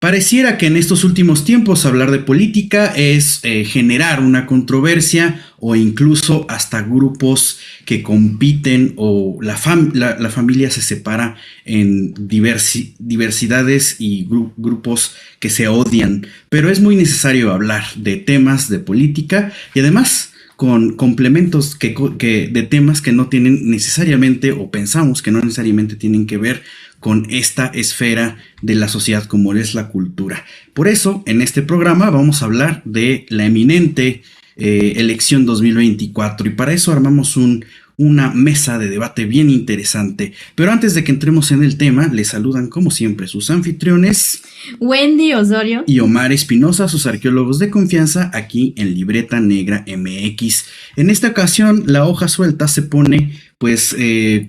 Pareciera que en estos últimos tiempos hablar de política es generar una controversia o incluso hasta grupos que compiten o la familia se separa en diversidades y grupos que se odian. Pero es muy necesario hablar de temas de política y además con complementos de temas que no tienen necesariamente o pensamos que no necesariamente tienen que ver con esta esfera de la sociedad como es la cultura. Por eso, en este programa vamos a hablar de la eminente elección 2024 y para eso armamos una mesa de debate bien interesante. Pero antes de que entremos en el tema, les saludan como siempre sus anfitriones Wendy Osorio y Omar Espinosa, sus arqueólogos de confianza, aquí en Libreta Negra MX. En esta ocasión, la hoja suelta se pone pues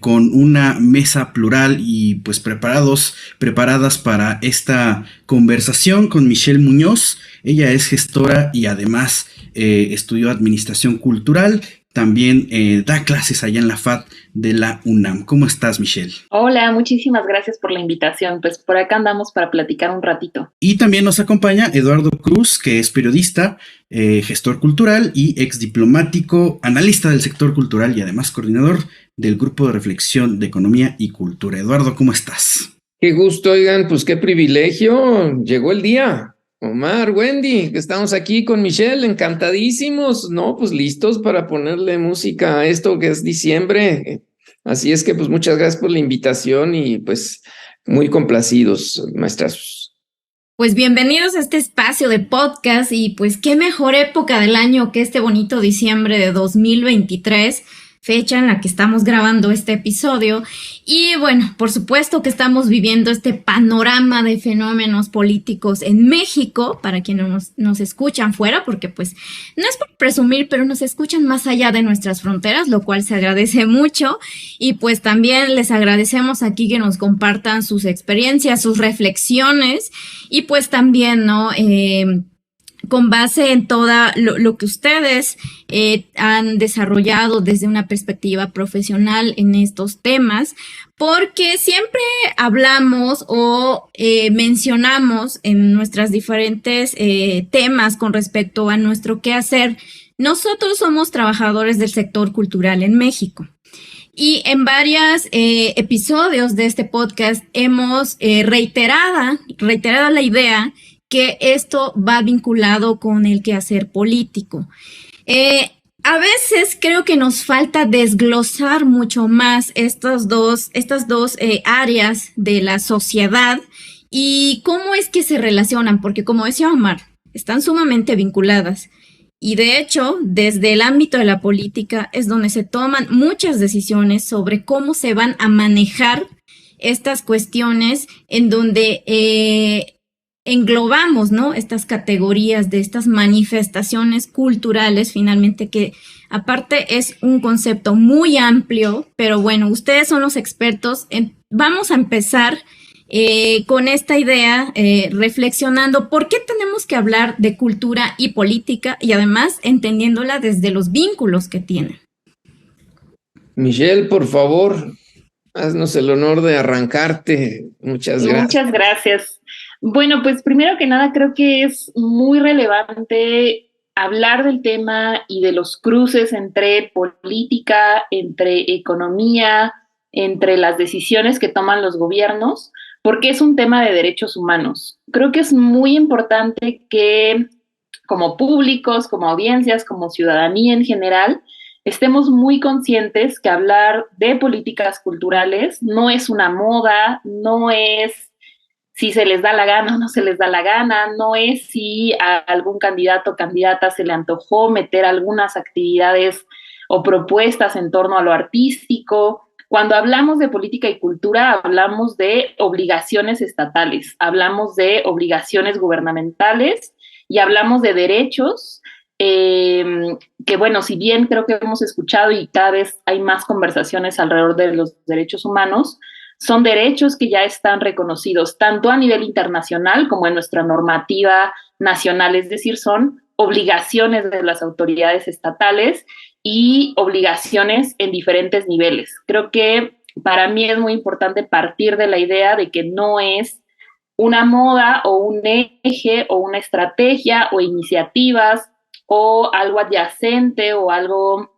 con una mesa plural y pues preparadas para esta conversación con Michelle Muñoz. Ella es gestora y además estudió administración cultural. También da clases allá en la FAD de la UNAM. ¿Cómo estás, Michelle? Hola, muchísimas gracias por la invitación. Pues por acá andamos para platicar un ratito. Y también nos acompaña Eduardo Cruz, que es periodista, gestor cultural y ex diplomático, analista del sector cultural y además coordinador del Grupo de Reflexión de Economía y Cultura. Eduardo, ¿cómo estás? Qué gusto, oigan, pues qué privilegio. Llegó el día. Omar, Wendy, que estamos aquí con Michelle, encantadísimos, ¿no? Pues listos para ponerle música a esto que es diciembre. Así es que pues muchas gracias por la invitación y pues muy complacidos, maestras. Pues bienvenidos a este espacio de podcast y pues qué mejor época del año que este bonito diciembre de 2023, fecha en la que estamos grabando este episodio. Y bueno, por supuesto que estamos viviendo este panorama de fenómenos políticos en México, para quienes nos escuchan fuera, porque pues no es por presumir, pero nos escuchan más allá de nuestras fronteras, lo cual se agradece mucho. Y pues también les agradecemos aquí que nos compartan sus experiencias, sus reflexiones y pues también, ¿no? Con base en todo lo que ustedes han desarrollado desde una perspectiva profesional en estos temas, porque siempre hablamos o mencionamos en nuestras diferentes temas con respecto a nuestro quehacer. Nosotros somos trabajadores del sector cultural en México. Y en varios episodios de este podcast hemos reiterado la idea que esto va vinculado con el quehacer político. A veces creo que nos falta desglosar mucho más estas dos áreas de la sociedad y cómo es que se relacionan, porque como decía Omar, están sumamente vinculadas. Y de hecho, desde el ámbito de la política es donde se toman muchas decisiones sobre cómo se van a manejar estas cuestiones en donde englobamos, ¿no? Estas categorías de estas manifestaciones culturales, finalmente, que aparte es un concepto muy amplio, pero bueno, ustedes son los expertos. Vamos a empezar con esta idea, reflexionando por qué tenemos que hablar de cultura y política y además entendiéndola desde los vínculos que tienen. Michelle, por favor, haznos el honor de arrancarte. Muchas gracias. Muchas gracias. Bueno, pues primero que nada creo que es muy relevante hablar del tema y de los cruces entre política, entre economía, entre las decisiones que toman los gobiernos, porque es un tema de derechos humanos. Creo que es muy importante que como públicos, como audiencias, como ciudadanía en general, estemos muy conscientes que hablar de políticas culturales no es una moda, no es si se les da la gana o no se les da la gana, no es si a algún candidato o candidata se le antojó meter algunas actividades o propuestas en torno a lo artístico. Cuando hablamos de política y cultura, hablamos de obligaciones estatales, hablamos de obligaciones gubernamentales y hablamos de derechos que, bueno, si bien creo que hemos escuchado y cada vez hay más conversaciones alrededor de los derechos humanos, son derechos que ya están reconocidos tanto a nivel internacional como en nuestra normativa nacional, es decir, son obligaciones de las autoridades estatales y obligaciones en diferentes niveles. Creo que para mí es muy importante partir de la idea de que no es una moda o un eje o una estrategia o iniciativas o algo adyacente o algo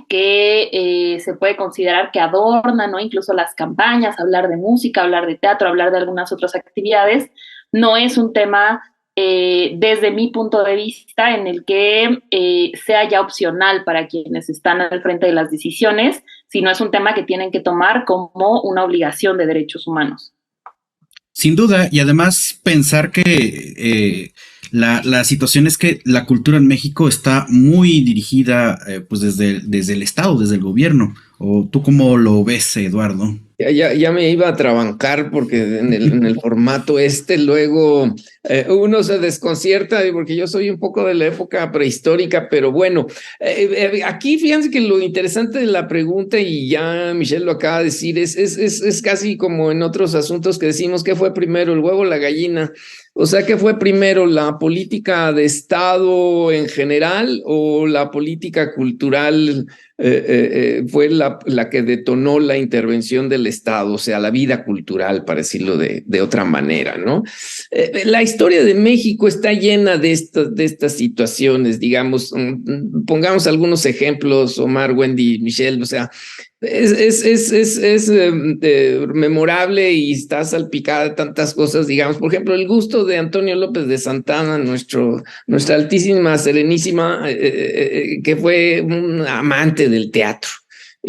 que se puede considerar que adorna, ¿no? Incluso las campañas, hablar de música, hablar de teatro, hablar de algunas otras actividades, no es un tema desde mi punto de vista en el que sea ya opcional para quienes están al frente de las decisiones, sino es un tema que tienen que tomar como una obligación de derechos humanos. Sin duda, y además pensar que la situación es que la cultura en México está muy dirigida pues desde el Estado, desde el gobierno. ¿O tú cómo lo ves, Eduardo? Ya me iba a trabancar porque en el formato luego uno se desconcierta porque yo soy un poco de la época prehistórica, pero bueno, aquí fíjense que lo interesante de la pregunta, y ya Michelle lo acaba de decir, es casi como en otros asuntos que decimos, ¿qué fue primero, el huevo o la gallina? O sea, ¿qué fue primero, la política de Estado en general o la política cultural fue la que detonó la intervención del Estado, o sea, la vida cultural, para decirlo de otra manera, ¿no? La historia de México está llena de estas situaciones, digamos, pongamos algunos ejemplos, Omar, Wendy, Michelle, o sea, es memorable y está salpicada de tantas cosas, digamos, por ejemplo, el gusto de Antonio López de Santana, nuestra altísima, serenísima, que fue un amante del teatro.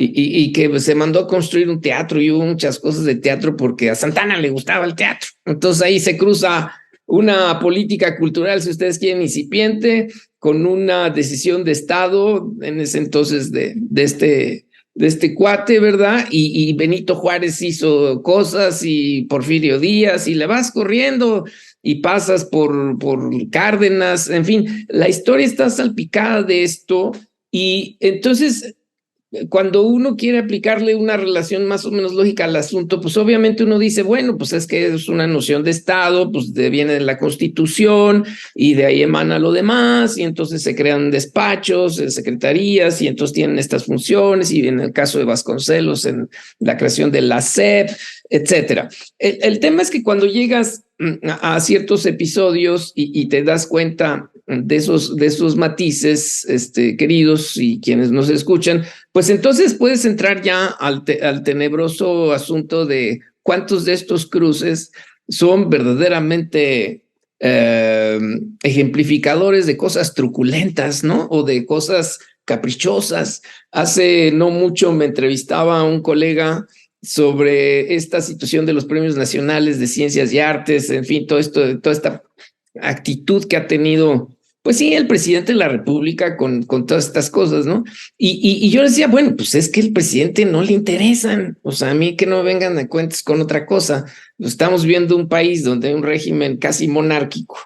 Y que se mandó a construir un teatro y hubo muchas cosas de teatro porque a Santana le gustaba el teatro. Entonces ahí se cruza una política cultural, si ustedes quieren, incipiente, con una decisión de Estado, en ese entonces de este cuate, ¿verdad? Y Benito Juárez hizo cosas y Porfirio Díaz, y le vas corriendo y pasas por Cárdenas, en fin, la historia está salpicada de esto, y entonces cuando uno quiere aplicarle una relación más o menos lógica al asunto, pues obviamente uno dice, bueno, pues es que es una noción de Estado, pues viene de la Constitución y de ahí emana lo demás, y entonces se crean despachos, secretarías, y entonces tienen estas funciones, y en el caso de Vasconcelos, en la creación de la SEP, etcétera. El tema es que cuando llegas a ciertos episodios y te das cuenta de esos matices, queridos y quienes nos escuchan, pues entonces puedes entrar ya al tenebroso asunto de cuántos de estos cruces son verdaderamente ejemplificadores de cosas truculentas, ¿no? O de cosas caprichosas. Hace no mucho me entrevistaba a un colega sobre esta situación de los premios nacionales de ciencias y artes, en fin, toda esta actitud que ha tenido, pues sí, el presidente de la República con todas estas cosas, ¿no? Y yo decía, bueno, pues es que el presidente no le interesan, o sea, a mí que no vengan a cuentas con otra cosa. Estamos viendo un país donde hay un régimen casi monárquico,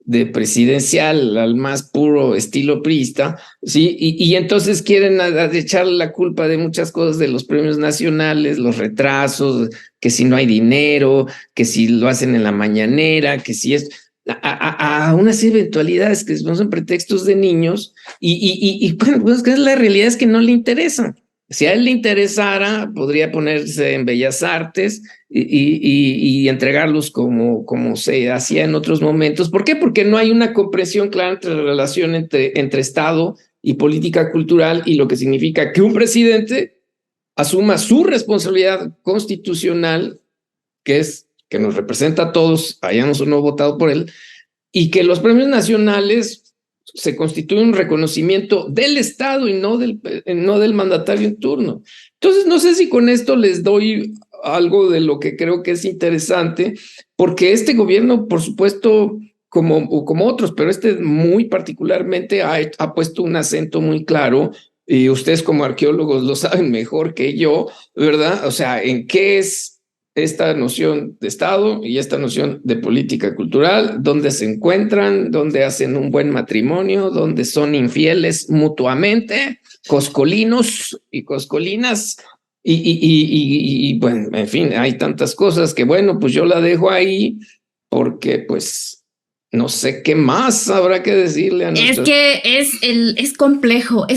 de presidencial al más puro estilo priista, ¿sí? Y entonces quieren echarle la culpa de muchas cosas de los premios nacionales, los retrasos, que si no hay dinero, que si lo hacen en la mañanera, que si es a unas eventualidades que son pretextos de niños, y bueno, pues que la realidad es que no le interesan. Si a él le interesara, podría ponerse en Bellas Artes y entregarlos como se hacía en otros momentos. ¿Por qué? Porque no hay una comprensión clara entre la relación entre Estado y política cultural, y lo que significa que un presidente asuma su responsabilidad constitucional, que es que nos representa a todos, hayamos o no votado por él, y que los premios nacionales se constituye un reconocimiento del Estado y no del mandatario en turno. Entonces, no sé si con esto les doy algo de lo que creo que es interesante, porque este gobierno, por supuesto, como otros, pero muy particularmente ha puesto un acento muy claro, y ustedes como arqueólogos lo saben mejor que yo, ¿verdad? O sea, en qué es esta noción de Estado y esta noción de política cultural, donde se encuentran, donde hacen un buen matrimonio, donde son infieles mutuamente, coscolinos y coscolinas, y bueno, en fin, hay tantas cosas que bueno, pues yo la dejo ahí porque pues no sé qué más habrá que decirle a Es que es complejo,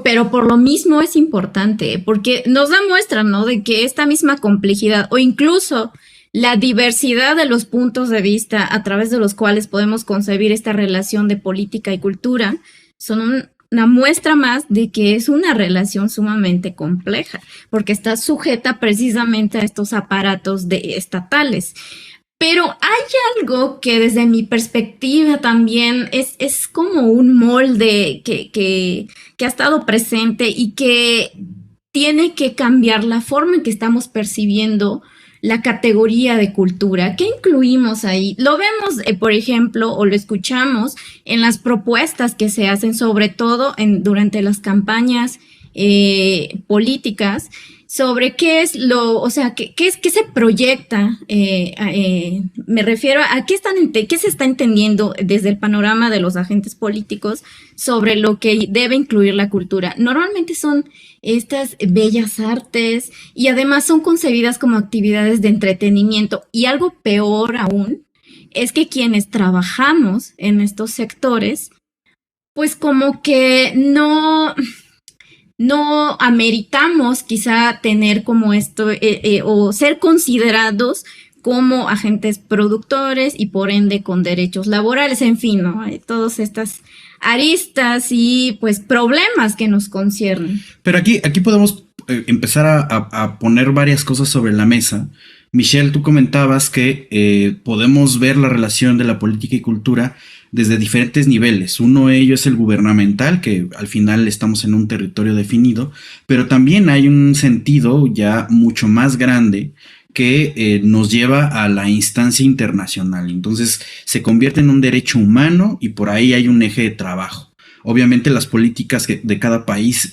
pero por lo mismo es importante, porque nos da muestra, ¿no? De que esta misma complejidad, o incluso la diversidad de los puntos de vista a través de los cuales podemos concebir esta relación de política y cultura son una muestra más de que es una relación sumamente compleja, porque está sujeta precisamente a estos aparatos estatales. Pero hay algo que desde mi perspectiva también es como un molde que ha estado presente y que tiene que cambiar la forma en que estamos percibiendo la categoría de cultura. ¿Qué incluimos ahí? Lo vemos, por ejemplo, o lo escuchamos en las propuestas que se hacen, sobre todo durante las campañas políticas, sobre qué es o sea, qué se proyecta. Me refiero a qué se está entendiendo desde el panorama de los agentes políticos sobre lo que debe incluir la cultura. Normalmente son estas bellas artes y además son concebidas como actividades de entretenimiento, y algo peor aún es que quienes trabajamos en estos sectores, pues como que no ameritamos quizá tener como esto o ser considerados como agentes productores y por ende con derechos laborales, en fin, ¿no? Todas estas aristas y pues problemas que nos conciernen. Pero aquí podemos empezar a poner varias cosas sobre la mesa. Michelle, tú comentabas que podemos ver la relación de la política y cultura desde diferentes niveles. Uno de ellos es el gubernamental, que al final estamos en un territorio definido, pero también hay un sentido ya mucho más grande que nos lleva a la instancia internacional. Entonces se convierte en un derecho humano y por ahí hay un eje de trabajo. Obviamente las políticas de cada país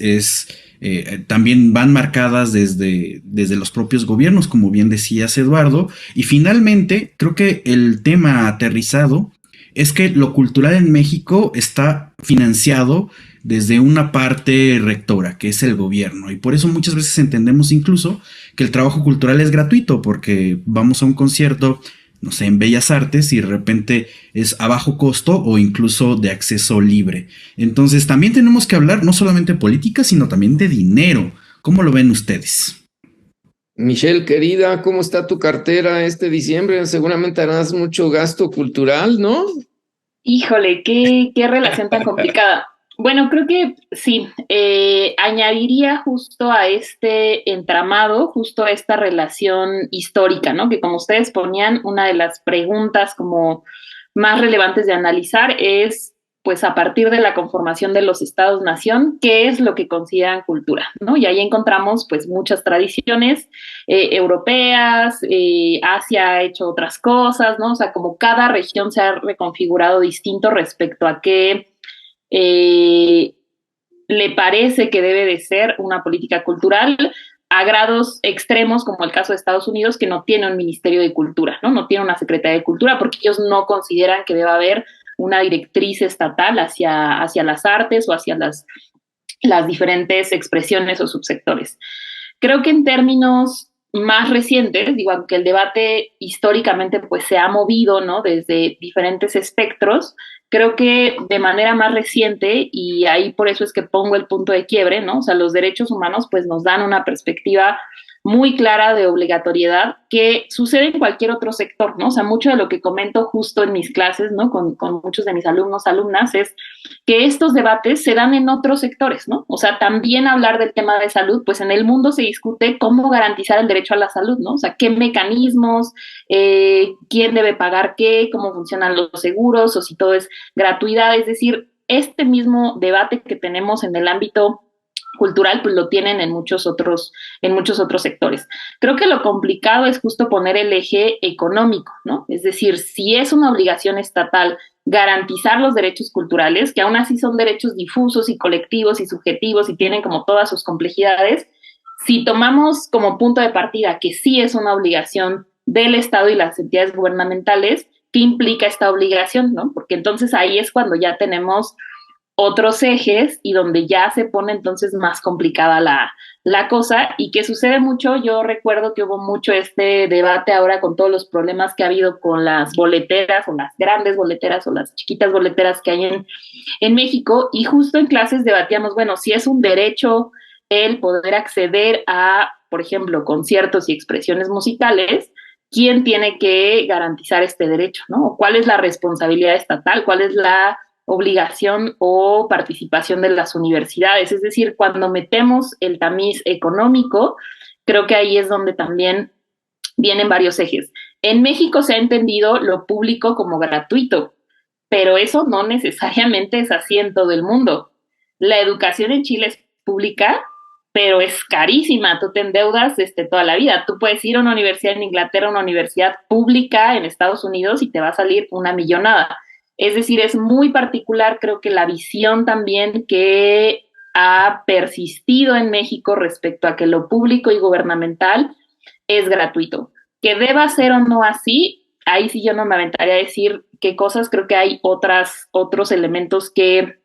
también van marcadas desde los propios gobiernos, como bien decías, Eduardo. Y finalmente, creo que el tema aterrizado es que lo cultural en México está financiado desde una parte rectora, que es el gobierno. Y por eso muchas veces entendemos incluso que el trabajo cultural es gratuito, porque vamos a un concierto, no sé, en Bellas Artes y de repente es a bajo costo o incluso de acceso libre. Entonces también tenemos que hablar no solamente de política, sino también de dinero. ¿Cómo lo ven ustedes? Michelle, querida, ¿cómo está tu cartera este diciembre? Seguramente harás mucho gasto cultural, ¿no? Híjole, qué relación tan complicada. Bueno, creo que sí, añadiría justo a este entramado, justo a esta relación histórica, ¿no? Que como ustedes ponían, una de las preguntas como más relevantes de analizar es, pues a partir de la conformación de los estados-nación, ¿qué es lo que consideran cultura? ¿No? Y ahí encontramos pues muchas tradiciones europeas, Asia ha hecho otras cosas, ¿no? O sea, como cada región se ha reconfigurado distinto respecto a qué le parece que debe de ser una política cultural, a grados extremos, como el caso de Estados Unidos, que no tiene un ministerio de cultura, ¿no? No tiene una secretaría de cultura, porque ellos no consideran que deba haber una directriz estatal hacia las artes o hacia las diferentes expresiones o subsectores. Creo que en términos más recientes, digo, aunque el debate históricamente pues se ha movido, ¿no? Desde diferentes espectros, creo que de manera más reciente, y ahí por eso es que pongo el punto de quiebre, ¿no? O sea, los derechos humanos pues nos dan una perspectiva muy clara de obligatoriedad que sucede en cualquier otro sector, ¿no? O sea, mucho de lo que comento justo en mis clases, ¿no? Con muchos de mis alumnos, alumnas, es que estos debates se dan en otros sectores, ¿no? O sea, también hablar del tema de salud, pues en el mundo se discute cómo garantizar el derecho a la salud, ¿no? O sea, qué mecanismos, quién debe pagar qué, cómo funcionan los seguros, o si todo es gratuidad, es decir, este mismo debate que tenemos en el ámbito cultural, pues lo tienen en muchos otros sectores. Creo que lo complicado es justo poner el eje económico, ¿no? Es decir, si es una obligación estatal garantizar los derechos culturales, que aún así son derechos difusos y colectivos y subjetivos y tienen como todas sus complejidades, si tomamos como punto de partida que sí es una obligación del Estado y las entidades gubernamentales, ¿qué implica esta obligación, no? Porque entonces ahí es cuando ya tenemos otros ejes y donde ya se pone entonces más complicada la cosa, y que sucede mucho. Yo recuerdo que hubo mucho este debate ahora con todos los problemas que ha habido con las boleteras o las grandes boleteras o las chiquitas boleteras que hay en México, y justo en clases debatíamos, bueno, si es un derecho el poder acceder a, por ejemplo, conciertos y expresiones musicales, quién tiene que garantizar este derecho, ¿no? ¿Cuál es la responsabilidad estatal? ¿Cuál es la obligación o participación de las universidades? Es decir, cuando metemos el tamiz económico, creo que ahí es donde también vienen varios ejes. En México se ha entendido lo público como gratuito, pero eso no necesariamente es así en todo el mundo. La educación en Chile es pública, pero es carísima. Tú te endeudas toda la vida. Tú puedes ir a una universidad en Inglaterra, a una universidad pública en Estados Unidos y te va a salir una millonada. Es decir, es muy particular, creo que la visión también que ha persistido en México respecto a que lo público y gubernamental es gratuito. Que deba ser o no así, ahí sí yo no me aventaría a decir qué cosas. Creo que hay otros elementos que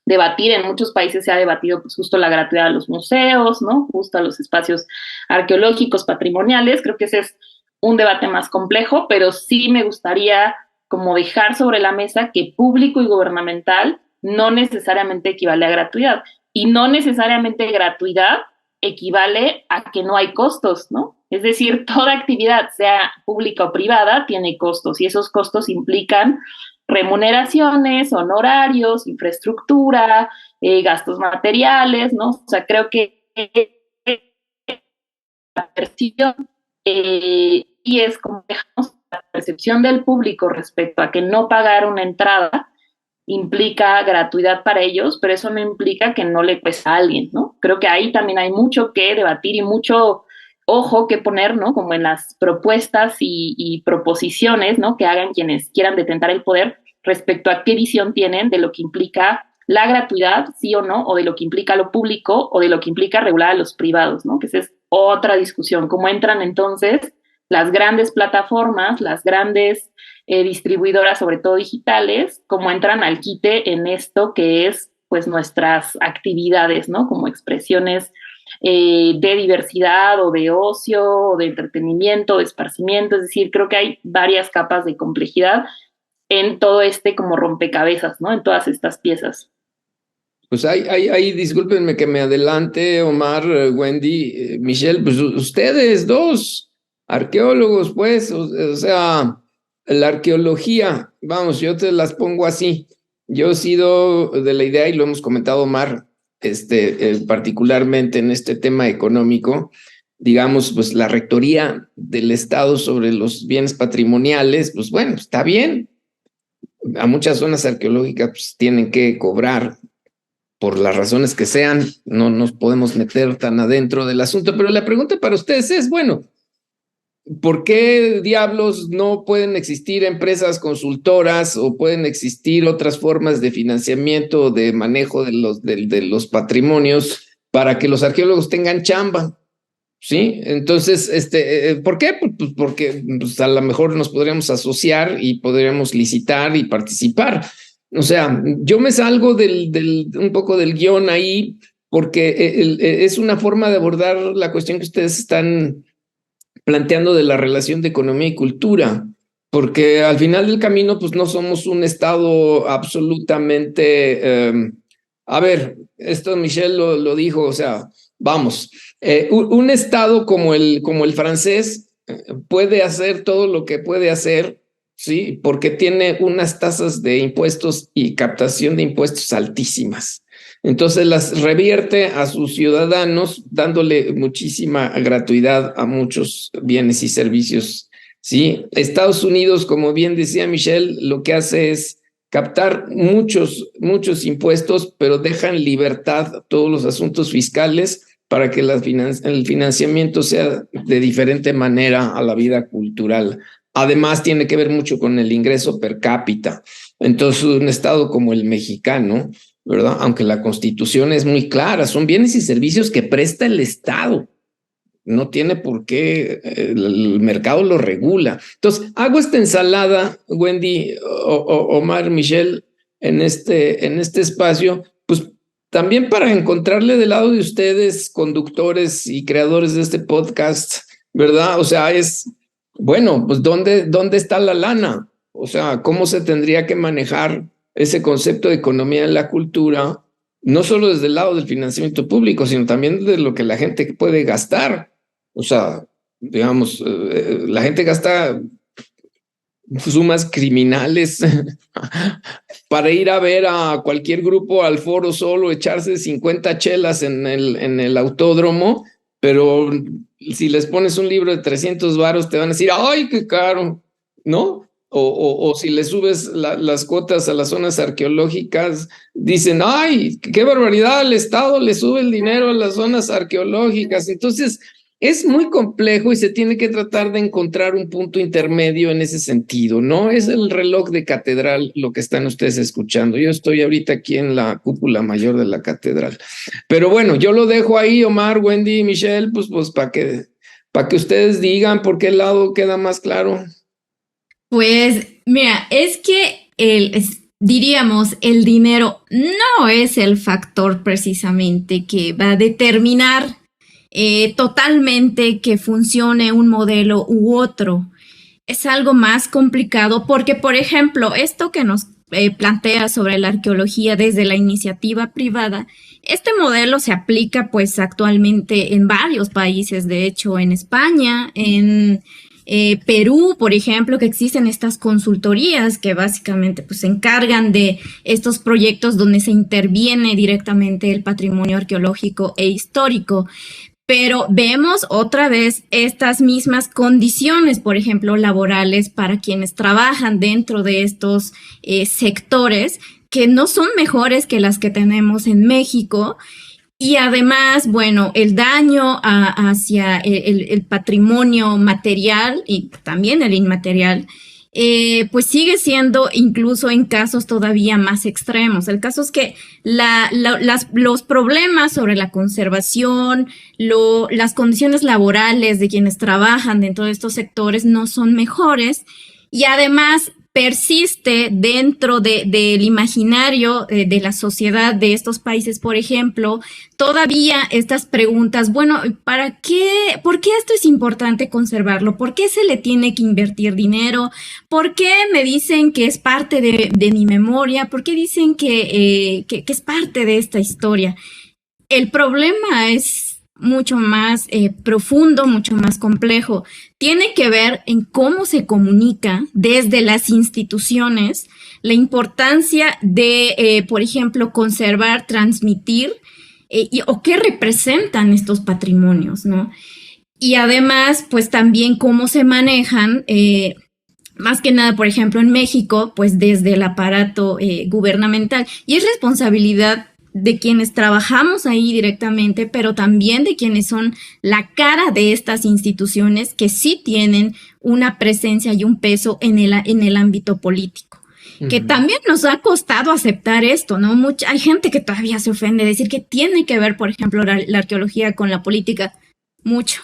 debatir. En muchos países se ha debatido pues justo la gratuidad de los museos, ¿no? Justo a los espacios arqueológicos, patrimoniales. Creo que ese es un debate más complejo, pero sí me gustaría como dejar sobre la mesa que público y gubernamental no necesariamente equivale a gratuidad. Y no necesariamente gratuidad equivale a que no hay costos, ¿no? Es decir, toda actividad, sea pública o privada, tiene costos y esos costos implican remuneraciones, honorarios, infraestructura, gastos materiales, ¿no? O sea, creo que la percepción y es como dejamos la percepción del público respecto a que no pagar una entrada implica gratuidad para ellos, pero eso no implica que no le cuesta a alguien, ¿no? Creo que ahí también hay mucho que debatir y mucho ojo que poner, ¿no? Como en las propuestas y proposiciones, ¿no? Que hagan quienes quieran detentar el poder respecto a qué visión tienen de lo que implica la gratuidad, sí o no, o de lo que implica lo público, o de lo que implica regular a los privados, ¿no? Que esa es otra discusión. ¿Cómo entran entonces las grandes plataformas, las grandes distribuidoras, sobre todo digitales, cómo entran al quite en esto que es, pues, nuestras actividades, ¿no? Como expresiones de diversidad o de ocio o de entretenimiento, de esparcimiento? Es decir, creo que hay varias capas de complejidad en todo como rompecabezas, ¿no? En todas estas piezas. Pues discúlpenme que me adelante, Omar, Wendy, Michelle, pues ustedes dos, arqueólogos, pues, o sea, la arqueología, vamos, yo te las pongo así. Yo he sido de la idea, y lo hemos comentado, Omar, particularmente en este tema económico, digamos, pues la rectoría del Estado sobre los bienes patrimoniales, pues bueno, está bien. A muchas zonas arqueológicas pues, tienen que cobrar por las razones que sean, no nos podemos meter tan adentro del asunto, pero la pregunta para ustedes es, bueno, ¿por qué diablos no pueden existir empresas consultoras o pueden existir otras formas de financiamiento, de manejo de los patrimonios para que los arqueólogos tengan chamba? ¿Sí? Entonces, ¿por qué? Pues porque pues, a lo mejor nos podríamos asociar y podríamos licitar y participar. O sea, yo me salgo un poco del guión ahí porque es una forma de abordar la cuestión que ustedes están planteando de la relación de economía y cultura, porque al final del camino, pues no somos un Estado absolutamente... a ver, esto Michelle lo dijo, o sea, vamos, un Estado como el francés puede hacer todo lo que puede hacer, ¿sí? Porque tiene unas tasas de impuestos y captación de impuestos altísimas. Entonces las revierte a sus ciudadanos dándole muchísima gratuidad a muchos bienes y servicios, ¿sí? Estados Unidos, como bien decía Michelle, lo que hace es captar muchos impuestos, pero dejan libertad todos los asuntos fiscales para que el financiamiento sea de diferente manera a la vida cultural. Además, tiene que ver mucho con el ingreso per cápita. Entonces, un estado como el mexicano, ¿verdad? Aunque la Constitución es muy clara, son bienes y servicios que presta el Estado. No tiene por qué, el mercado lo regula. Entonces, hago esta ensalada, Wendy, Omar, Michelle, en este espacio, pues también para encontrarle del lado de ustedes, conductores y creadores de este podcast, ¿verdad? O sea, bueno, pues ¿dónde está la lana? O sea, ¿cómo se tendría que manejar ese concepto de economía en la cultura? No solo desde el lado del financiamiento público, sino también de lo que la gente puede gastar. O sea, digamos, la gente gasta sumas criminales para ir a ver a cualquier grupo al Foro Sol, echarse 50 chelas en el autódromo, pero si les pones un libro de 300 varos te van a decir, ¡ay, qué caro! ¿No? O si le subes las cuotas a las zonas arqueológicas, dicen, ¡ay, qué barbaridad! El Estado le sube el dinero a las zonas arqueológicas. Entonces, es muy complejo y se tiene que tratar de encontrar un punto intermedio en ese sentido. No es el reloj de catedral lo que están ustedes escuchando. Yo estoy ahorita aquí en la cúpula mayor de la catedral. Pero bueno, yo lo dejo ahí, Omar, Wendy, Michelle, pues para que ustedes digan por qué lado queda más claro. Pues mira, es que diríamos, el dinero no es el factor precisamente que va a determinar totalmente que funcione un modelo u otro. Es algo más complicado porque, por ejemplo, esto que nos plantea sobre la arqueología desde la iniciativa privada, este modelo se aplica pues actualmente en varios países, de hecho en España, en Perú, por ejemplo, que existen estas consultorías que básicamente pues, se encargan de estos proyectos donde se interviene directamente el patrimonio arqueológico e histórico. Pero vemos otra vez estas mismas condiciones, por ejemplo, laborales para quienes trabajan dentro de estos sectores que no son mejores que las que tenemos en México. Y además, bueno, el daño hacia el patrimonio material y también el inmaterial, pues sigue siendo incluso en casos todavía más extremos. El caso es que los problemas sobre la conservación, las condiciones laborales de quienes trabajan dentro de estos sectores no son mejores y además persiste dentro del imaginario de la sociedad de estos países, por ejemplo, todavía estas preguntas, bueno, ¿para qué? ¿Por qué esto es importante conservarlo? ¿Por qué se le tiene que invertir dinero? ¿Por qué me dicen que es parte de mi memoria? ¿Por qué dicen que es parte de esta historia? El problema es mucho más profundo, mucho más complejo. Tiene que ver en cómo se comunica desde las instituciones la importancia de, por ejemplo, conservar, transmitir o qué representan estos patrimonios, ¿no? Y además, pues también cómo se manejan, más que nada, por ejemplo, en México, pues desde el aparato gubernamental. Y es responsabilidad de quienes trabajamos ahí directamente, pero también de quienes son la cara de estas instituciones que sí tienen una presencia y un peso en el ámbito político. Que también nos ha costado aceptar esto, ¿no? Hay gente que todavía se ofende de decir que tiene que ver, por ejemplo, la arqueología con la política. Mucho,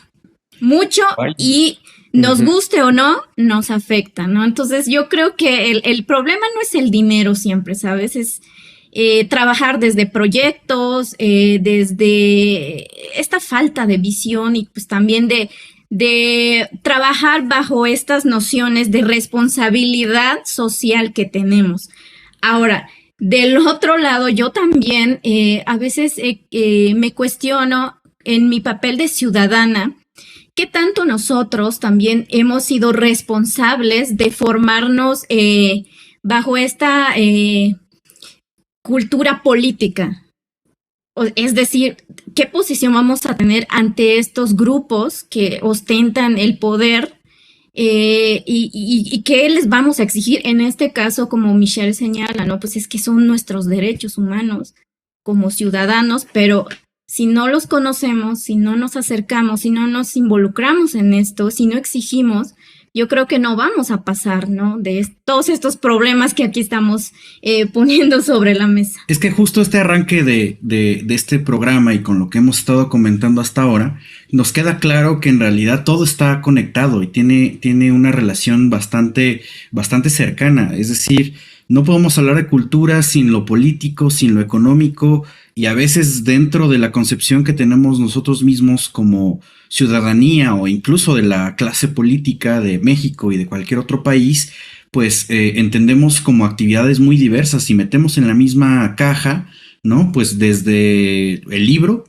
y nos guste o no, nos afecta, ¿no? Entonces yo creo que el problema no es el dinero siempre, ¿sabes? Es trabajar desde proyectos, desde esta falta de visión y pues también de trabajar bajo estas nociones de responsabilidad social que tenemos. Ahora, del otro lado, yo también a veces me cuestiono en mi papel de ciudadana, ¿qué tanto nosotros también hemos sido responsables de formarnos bajo esta cultura política? Es decir, ¿qué posición vamos a tener ante estos grupos que ostentan el poder y qué les vamos a exigir? En este caso, como Michelle señala, ¿no? Pues es que son nuestros derechos humanos como ciudadanos, pero si no los conocemos, si no nos acercamos, si no nos involucramos en esto, si no exigimos, yo creo que no vamos a pasar, ¿no? De todos estos problemas que aquí estamos poniendo sobre la mesa. Es que justo este arranque de este programa y con lo que hemos estado comentando hasta ahora, nos queda claro que en realidad todo está conectado y tiene una relación bastante cercana. Es decir, no podemos hablar de cultura sin lo político, sin lo económico, y a veces dentro de la concepción que tenemos nosotros mismos como ciudadanía o incluso de la clase política de México y de cualquier otro país, pues entendemos como actividades muy diversas y metemos en la misma caja, ¿no? Pues desde el libro,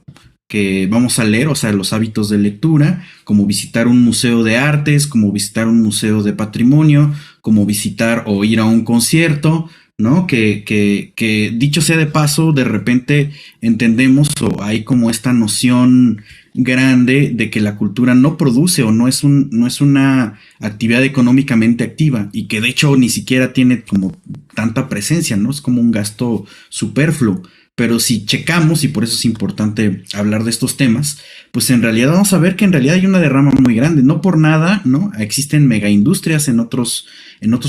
que vamos a leer, o sea, los hábitos de lectura, como visitar un museo de artes, como visitar un museo de patrimonio, como visitar o ir a un concierto, ¿no? Que dicho sea de paso, de repente entendemos o hay como esta noción grande de que la cultura no produce o no es una actividad económicamente activa y que de hecho ni siquiera tiene como tanta presencia, ¿no? Es como un gasto superfluo. Pero si checamos, y por eso es importante hablar de estos temas, pues en realidad vamos a ver que en realidad hay una derrama muy grande. No por nada, ¿no? Existen megaindustrias en otros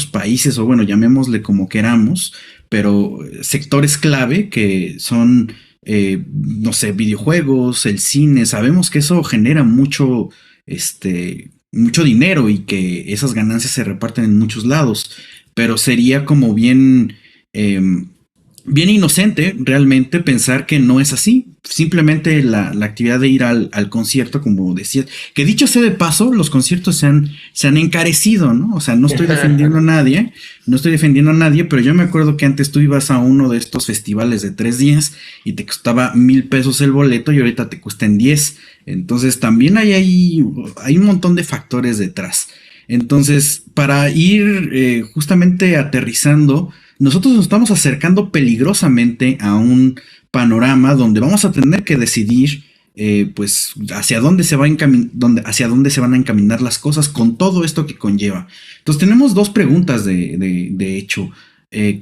países, o bueno, llamémosle como queramos, pero sectores clave que son, no sé, videojuegos, el cine. Sabemos que eso genera mucho dinero y que esas ganancias se reparten en muchos lados, pero sería como bien inocente realmente pensar que no es así. Simplemente la actividad de ir al concierto, como decía, que dicho sea de paso, los conciertos se han encarecido, ¿no? O sea, no estoy defendiendo a nadie, pero yo me acuerdo que antes tú ibas a uno de estos festivales de 3 días y te costaba 1,000 pesos el boleto y ahorita te cuesta 10. Entonces también hay un montón de factores detrás. Entonces, para ir justamente aterrizando, nosotros nos estamos acercando peligrosamente a un panorama donde vamos a tener que decidir pues hacia dónde se van a encaminar las cosas con todo esto que conlleva. Entonces tenemos dos preguntas de hecho.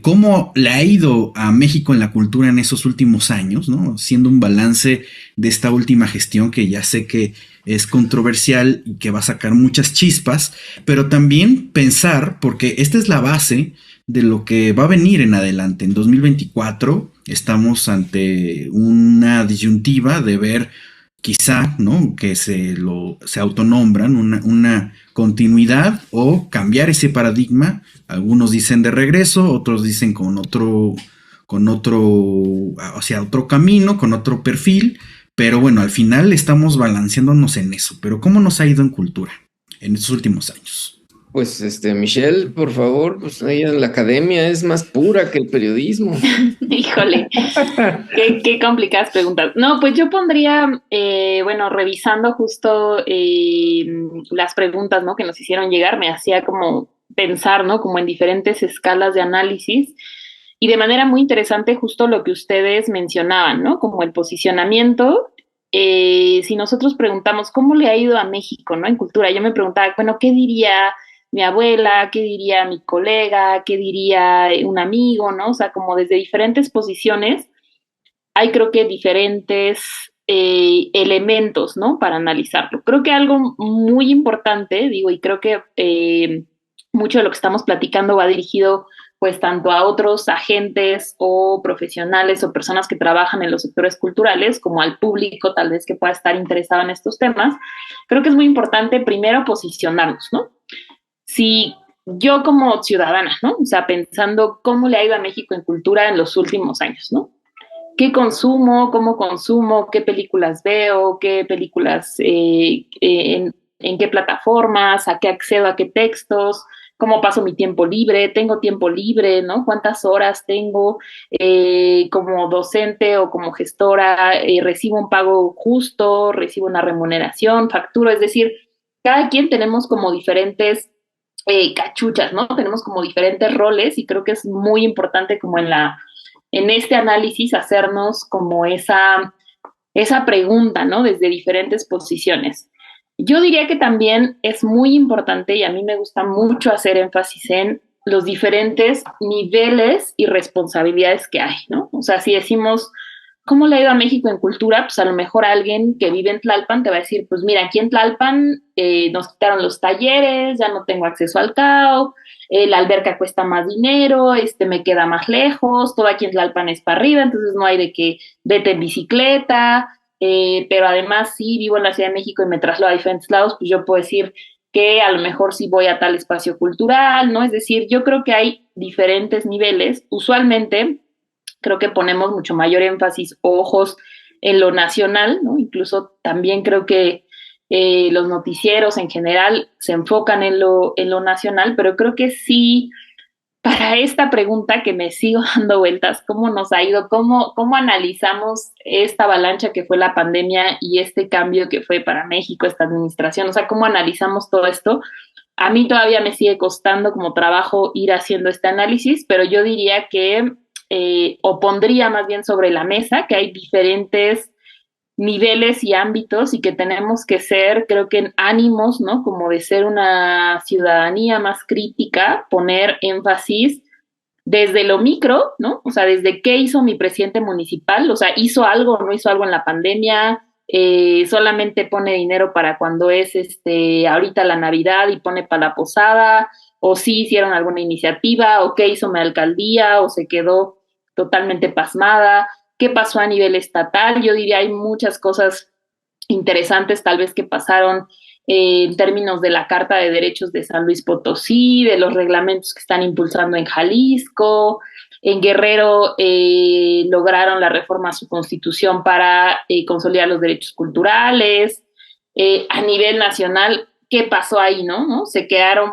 ¿Cómo le ha ido a México en la cultura en esos últimos años, ¿no? Siendo un balance de esta última gestión que ya sé que es controversial y que va a sacar muchas chispas, pero también pensar, porque esta es la base de lo que va a venir en adelante. En 2024 estamos ante una disyuntiva de ver quizá, ¿no? Que se autonombran una continuidad o cambiar ese paradigma. Algunos dicen de regreso, otros dicen hacia otro camino, con otro perfil. Pero bueno, al final estamos balanceándonos en eso. Pero ¿cómo nos ha ido en cultura en estos últimos años? Pues, Michelle, por favor, pues ella en la academia es más pura que el periodismo. Híjole, qué complicadas preguntas. No, pues yo pondría, bueno, revisando justo las preguntas, ¿no? Que nos hicieron llegar, me hacía como pensar, ¿no? Como en diferentes escalas de análisis y de manera muy interesante justo lo que ustedes mencionaban, ¿no? Como el posicionamiento. Si nosotros preguntamos cómo le ha ido a México, ¿no? En cultura, yo me preguntaba, bueno, ¿qué diría mi abuela? ¿Qué diría mi colega? ¿Qué diría un amigo? ¿No? O sea, como desde diferentes posiciones hay creo que diferentes elementos, ¿no? Para analizarlo. Creo que algo muy importante, digo, y creo que mucho de lo que estamos platicando va dirigido pues tanto a otros agentes o profesionales o personas que trabajan en los sectores culturales como al público tal vez que pueda estar interesado en estos temas. Creo que es muy importante primero posicionarnos, ¿no? Si yo como ciudadana, ¿no? O sea, pensando cómo le ha ido a México en cultura en los últimos años, ¿no? ¿Qué consumo? ¿Cómo consumo? ¿Qué películas veo? ¿Qué películas en qué plataformas? ¿A qué accedo? ¿A qué textos? ¿Cómo paso mi tiempo libre? ¿Tengo tiempo libre? ¿No? ¿Cuántas horas tengo como docente o como gestora? ¿Recibo un pago justo? ¿Recibo una remuneración? ¿Facturo? Es decir, cada quien tenemos como diferentes cachuchas, ¿no? Tenemos como diferentes roles y creo que es muy importante como en este análisis hacernos como esa pregunta, ¿no? Desde diferentes posiciones. Yo diría que también es muy importante y a mí me gusta mucho hacer énfasis en los diferentes niveles y responsabilidades que hay, ¿no? O sea, si decimos, ¿cómo le ha ido a México en cultura? Pues a lo mejor alguien que vive en Tlalpan te va a decir, pues mira, aquí en Tlalpan nos quitaron los talleres, ya no tengo acceso al CAO, la alberca cuesta más dinero, me queda más lejos, todo aquí en Tlalpan es para arriba, entonces no hay de que vete en bicicleta, pero además sí vivo en la Ciudad de México y me traslado a diferentes lados, pues yo puedo decir que a lo mejor sí voy a tal espacio cultural, ¿no? Es decir, yo creo que hay diferentes niveles, usualmente creo que ponemos mucho mayor énfasis o ojos en lo nacional, ¿no? Incluso también creo que los noticieros en general se enfocan en lo nacional, pero creo que sí para esta pregunta que me sigo dando vueltas, ¿cómo nos ha ido? ¿Cómo analizamos esta avalancha que fue la pandemia y este cambio que fue para México, esta administración? O sea, ¿cómo analizamos todo esto? A mí todavía me sigue costando como trabajo ir haciendo este análisis, pero yo diría que, o pondría más bien sobre la mesa, que hay diferentes niveles y ámbitos y que tenemos que ser, creo que en ánimos, ¿no? Como de ser una ciudadanía más crítica, poner énfasis desde lo micro, ¿no? O sea, desde qué hizo mi presidente municipal, o sea, hizo algo o no hizo algo en la pandemia, solamente pone dinero para cuando es ahorita la Navidad y pone para la posada, o sí hicieron alguna iniciativa, o qué hizo mi alcaldía, o se quedó totalmente pasmada, qué pasó a nivel estatal. Yo diría hay muchas cosas interesantes tal vez que pasaron en términos de la Carta de Derechos de San Luis Potosí, de los reglamentos que están impulsando en Jalisco. En Guerrero lograron la reforma a su constitución para consolidar los derechos culturales. A nivel nacional, ¿qué pasó ahí, no? Se quedaron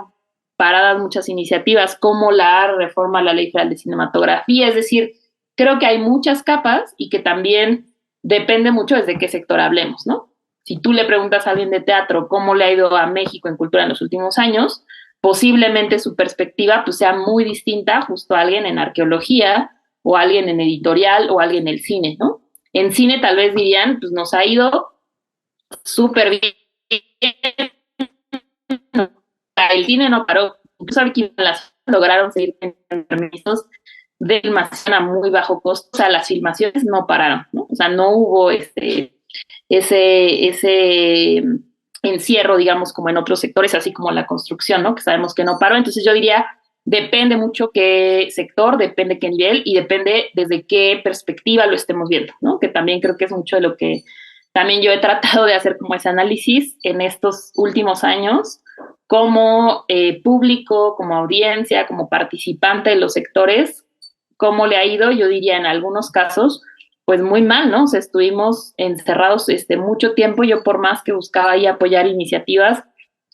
paradas muchas iniciativas como la reforma a la Ley Federal de Cinematografía. Es decir, creo que hay muchas capas y que también depende mucho desde qué sector hablemos, ¿no? Si tú le preguntas a alguien de teatro cómo le ha ido a México en cultura en los últimos años, posiblemente su perspectiva pues, sea muy distinta justo a alguien en arqueología o alguien en editorial o alguien en el cine, ¿no? En cine tal vez dirían, pues nos ha ido súper bien. El cine no paró. Incluso aquí las lograron seguir teniendo permisos de filmación a muy bajo costo. O sea, las filmaciones no pararon, ¿no? O sea, no hubo ese encierro, digamos, como en otros sectores, así como la construcción, ¿no? Que sabemos que no paró. Entonces yo diría, depende mucho qué sector, depende qué nivel y depende desde qué perspectiva lo estemos viendo, ¿no? Que también creo que es mucho de lo que también yo he tratado de hacer como ese análisis en estos últimos años, como público, como audiencia, como participante de los sectores, cómo le ha ido. Yo diría en algunos casos pues muy mal, ¿no? O sea, estuvimos encerrados mucho tiempo. Yo por más que buscaba ahí apoyar iniciativas,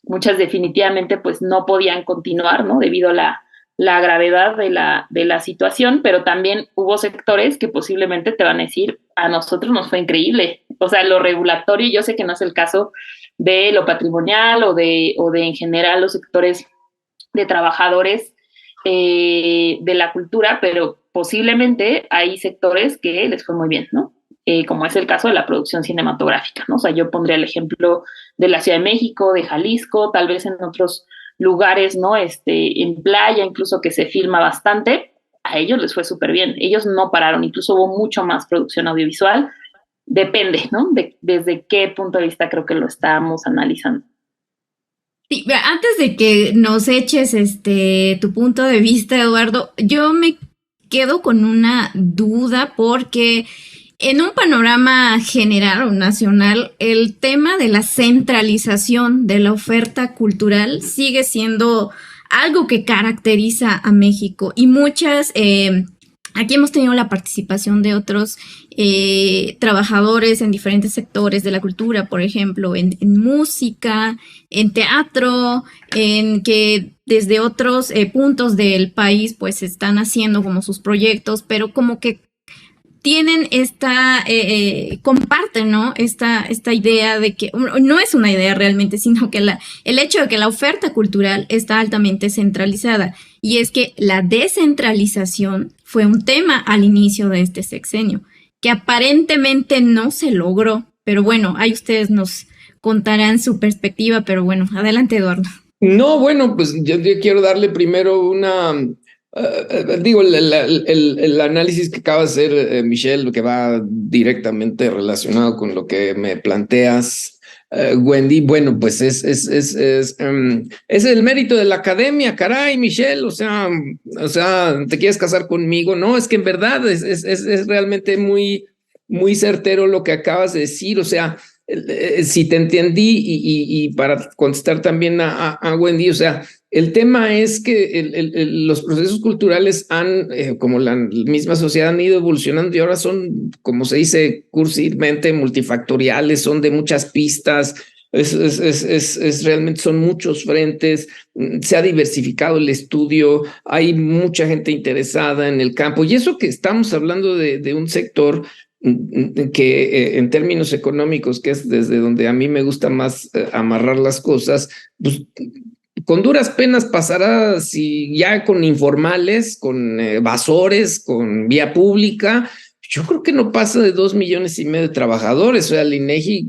muchas definitivamente pues no podían continuar, ¿no? Debido a la gravedad de la situación, pero también hubo sectores que posiblemente te van a decir, a nosotros nos fue increíble. O sea, lo regulatorio, yo sé que no es el caso de lo patrimonial o de en general los sectores de trabajadores de la cultura, pero posiblemente hay sectores que les fue muy bien, ¿no? Como es el caso de la producción cinematográfica, ¿no? O sea, yo pondría el ejemplo de la Ciudad de México, de Jalisco, tal vez en otros lugares, ¿no? En playa, incluso que se filma bastante, a ellos les fue súper bien. Ellos no pararon, incluso hubo mucho más producción audiovisual. Depende, ¿no? Desde qué punto de vista creo que lo estamos analizando. Sí, antes de que nos eches tu punto de vista, Eduardo, yo me quedo con una duda porque en un panorama general o nacional, el tema de la centralización de la oferta cultural sigue siendo algo que caracteriza a México y muchas... Aquí hemos tenido la participación de otros trabajadores en diferentes sectores de la cultura, por ejemplo, en música, en teatro, en que desde otros puntos del país pues están haciendo como sus proyectos, pero como que tienen comparten, ¿no? Esta idea de que no es una idea realmente, sino que el hecho de que la oferta cultural está altamente centralizada. Y es que la descentralización fue un tema al inicio de este sexenio, que aparentemente no se logró. Pero bueno, ahí ustedes nos contarán su perspectiva, pero bueno, adelante, Eduardo. No, bueno, pues yo quiero darle primero una... el análisis que acaba de hacer Michelle, que va directamente relacionado con lo que me planteas, Wendy, bueno, pues es el mérito de la academia, caray, Michelle, o sea, ¿te quieres casar conmigo? No, es que en verdad es realmente muy, muy certero lo que acabas de decir, o sea, si te entendí y para contestar también a Wendy, o sea, el tema es que los procesos culturales han, como la misma sociedad, han ido evolucionando y ahora son, como se dice cursimente, multifactoriales, son de muchas pistas, Realmente son muchos frentes, se ha diversificado el estudio, hay mucha gente interesada en el campo, y eso que estamos hablando de un sector que en términos económicos, que es desde donde a mí me gusta más amarrar las cosas, pues con duras penas pasará si ya con informales, con evasores, con vía pública. Yo creo que no pasa de 2,5 millones de trabajadores. O sea, el INEGI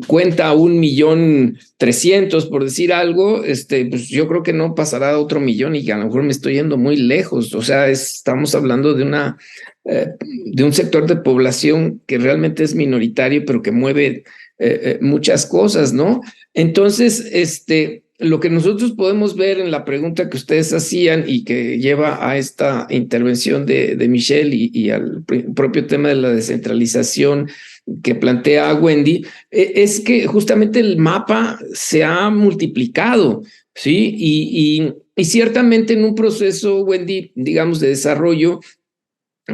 cuenta 1,300,000, por decir algo. Pues yo creo que no pasará a otro millón, y a lo mejor me estoy yendo muy lejos. O sea, estamos hablando de un sector de población que realmente es minoritario, pero que mueve muchas cosas, ¿no? Entonces, lo que nosotros podemos ver en la pregunta que ustedes hacían y que lleva a esta intervención de Michelle y al propio tema de la descentralización que plantea Wendy, es que justamente el mapa se ha multiplicado, ¿sí? Y ciertamente en un proceso, Wendy, digamos, de desarrollo,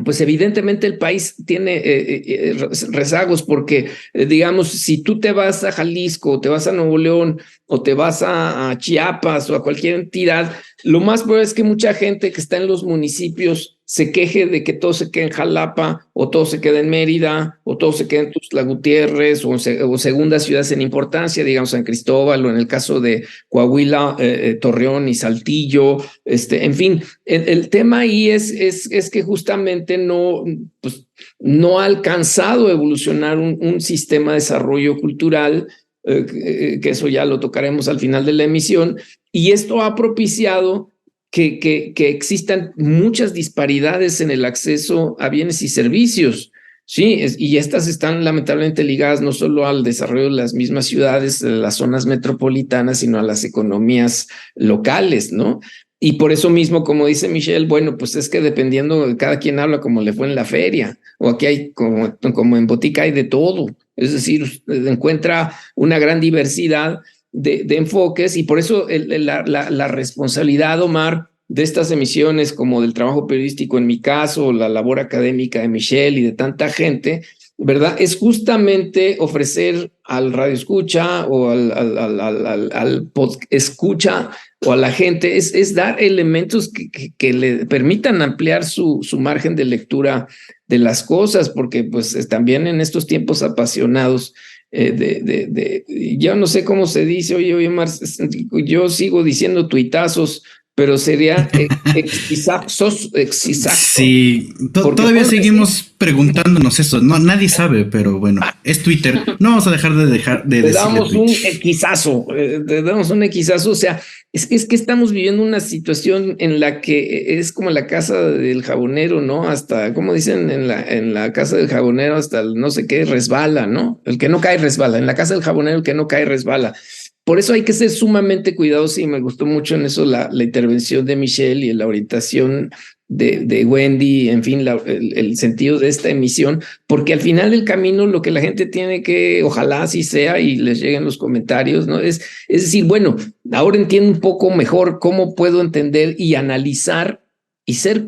pues evidentemente el país tiene rezagos, porque digamos, si tú te vas a Jalisco, o te vas a Nuevo León, o te vas a Chiapas o a cualquier entidad, lo más probable es que mucha gente que está en los municipios se queje de que todo se quede en Jalapa, o todo se quede en Mérida, o todo se quede en Tuxtla Gutiérrez, o segundas ciudades en importancia, digamos San Cristóbal, o en el caso de Coahuila, Torreón y Saltillo. En fin, el tema ahí es que justamente pues, no ha alcanzado a evolucionar un sistema de desarrollo cultural, que eso ya lo tocaremos al final de la emisión, y esto ha propiciado que existan muchas disparidades en el acceso a bienes y servicios, ¿sí? Y estas están lamentablemente ligadas no solo al desarrollo de las mismas ciudades, de las zonas metropolitanas, sino a las economías locales, ¿no? Y por eso mismo, como dice Michelle, bueno, pues es que dependiendo, cada quien habla como le fue en la feria, o aquí hay, como en botica hay de todo. Es decir, usted encuentra una gran diversidad de enfoques, y por eso la responsabilidad, Omar, de estas emisiones, como del trabajo periodístico en mi caso, la labor académica de Michelle y de tanta gente, ¿verdad? Es justamente ofrecer al radio escucha o al escucha o a la gente, es dar elementos que le permitan ampliar su margen de lectura de las cosas, porque pues también en estos tiempos apasionados, yo no sé cómo se dice, oye, Omar, yo sigo diciendo tuitazos, pero sería exisazos. Sí, todavía seguimos preguntándonos eso. No, nadie sabe, pero bueno, es Twitter. No vamos a dejar de te damos un equisazo, o sea, es que estamos viviendo una situación en la que es como la casa del jabonero, ¿no? Hasta, como dicen en la casa del jabonero, hasta el no sé qué resbala, ¿no? El que no cae resbala. En la casa del jabonero, el que no cae resbala. Por eso hay que ser sumamente cuidadosos, y me gustó mucho en eso la intervención de Michelle y la orientación de Wendy, en fin, el sentido de esta emisión, porque al final del camino lo que la gente tiene que, ojalá así sea y les lleguen los comentarios, ¿no? Es decir, bueno, ahora entiendo un poco mejor cómo puedo entender y analizar y ser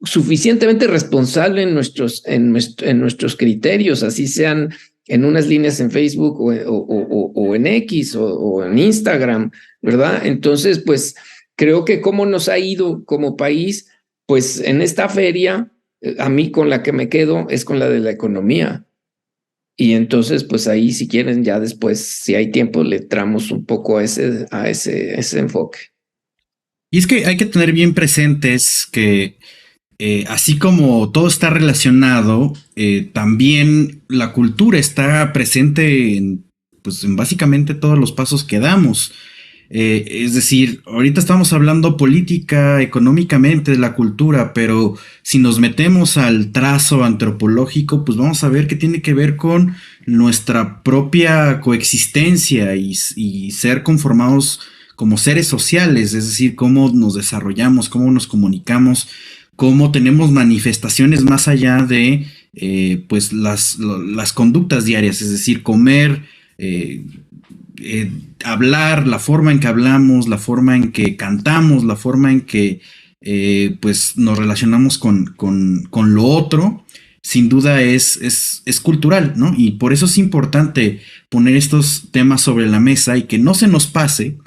suficientemente responsable en nuestros criterios, así sean en unas líneas en Facebook o en X o en Instagram, ¿verdad? Entonces, pues creo que cómo nos ha ido como país, pues en esta feria, a mí con la que me quedo es con la de la economía. Y entonces, pues ahí, si quieren, ya después, si hay tiempo, le tramos un poco a ese enfoque. Y es que hay que tener bien presentes que así como todo está relacionado, también la cultura está presente en básicamente todos los pasos que damos. Es decir, ahorita estamos hablando política, económicamente de la cultura, pero si nos metemos al trazo antropológico, pues vamos a ver que tiene que ver con nuestra propia coexistencia y ser conformados como seres sociales, es decir, cómo nos desarrollamos, cómo nos comunicamos, cómo tenemos manifestaciones más allá de pues las conductas diarias, es decir, comer, hablar, la forma en que hablamos, la forma en que cantamos, la forma en que pues nos relacionamos con lo otro. sin duda es cultural, ¿no? Y por eso es importante poner estos temas sobre la mesa y que no se nos pase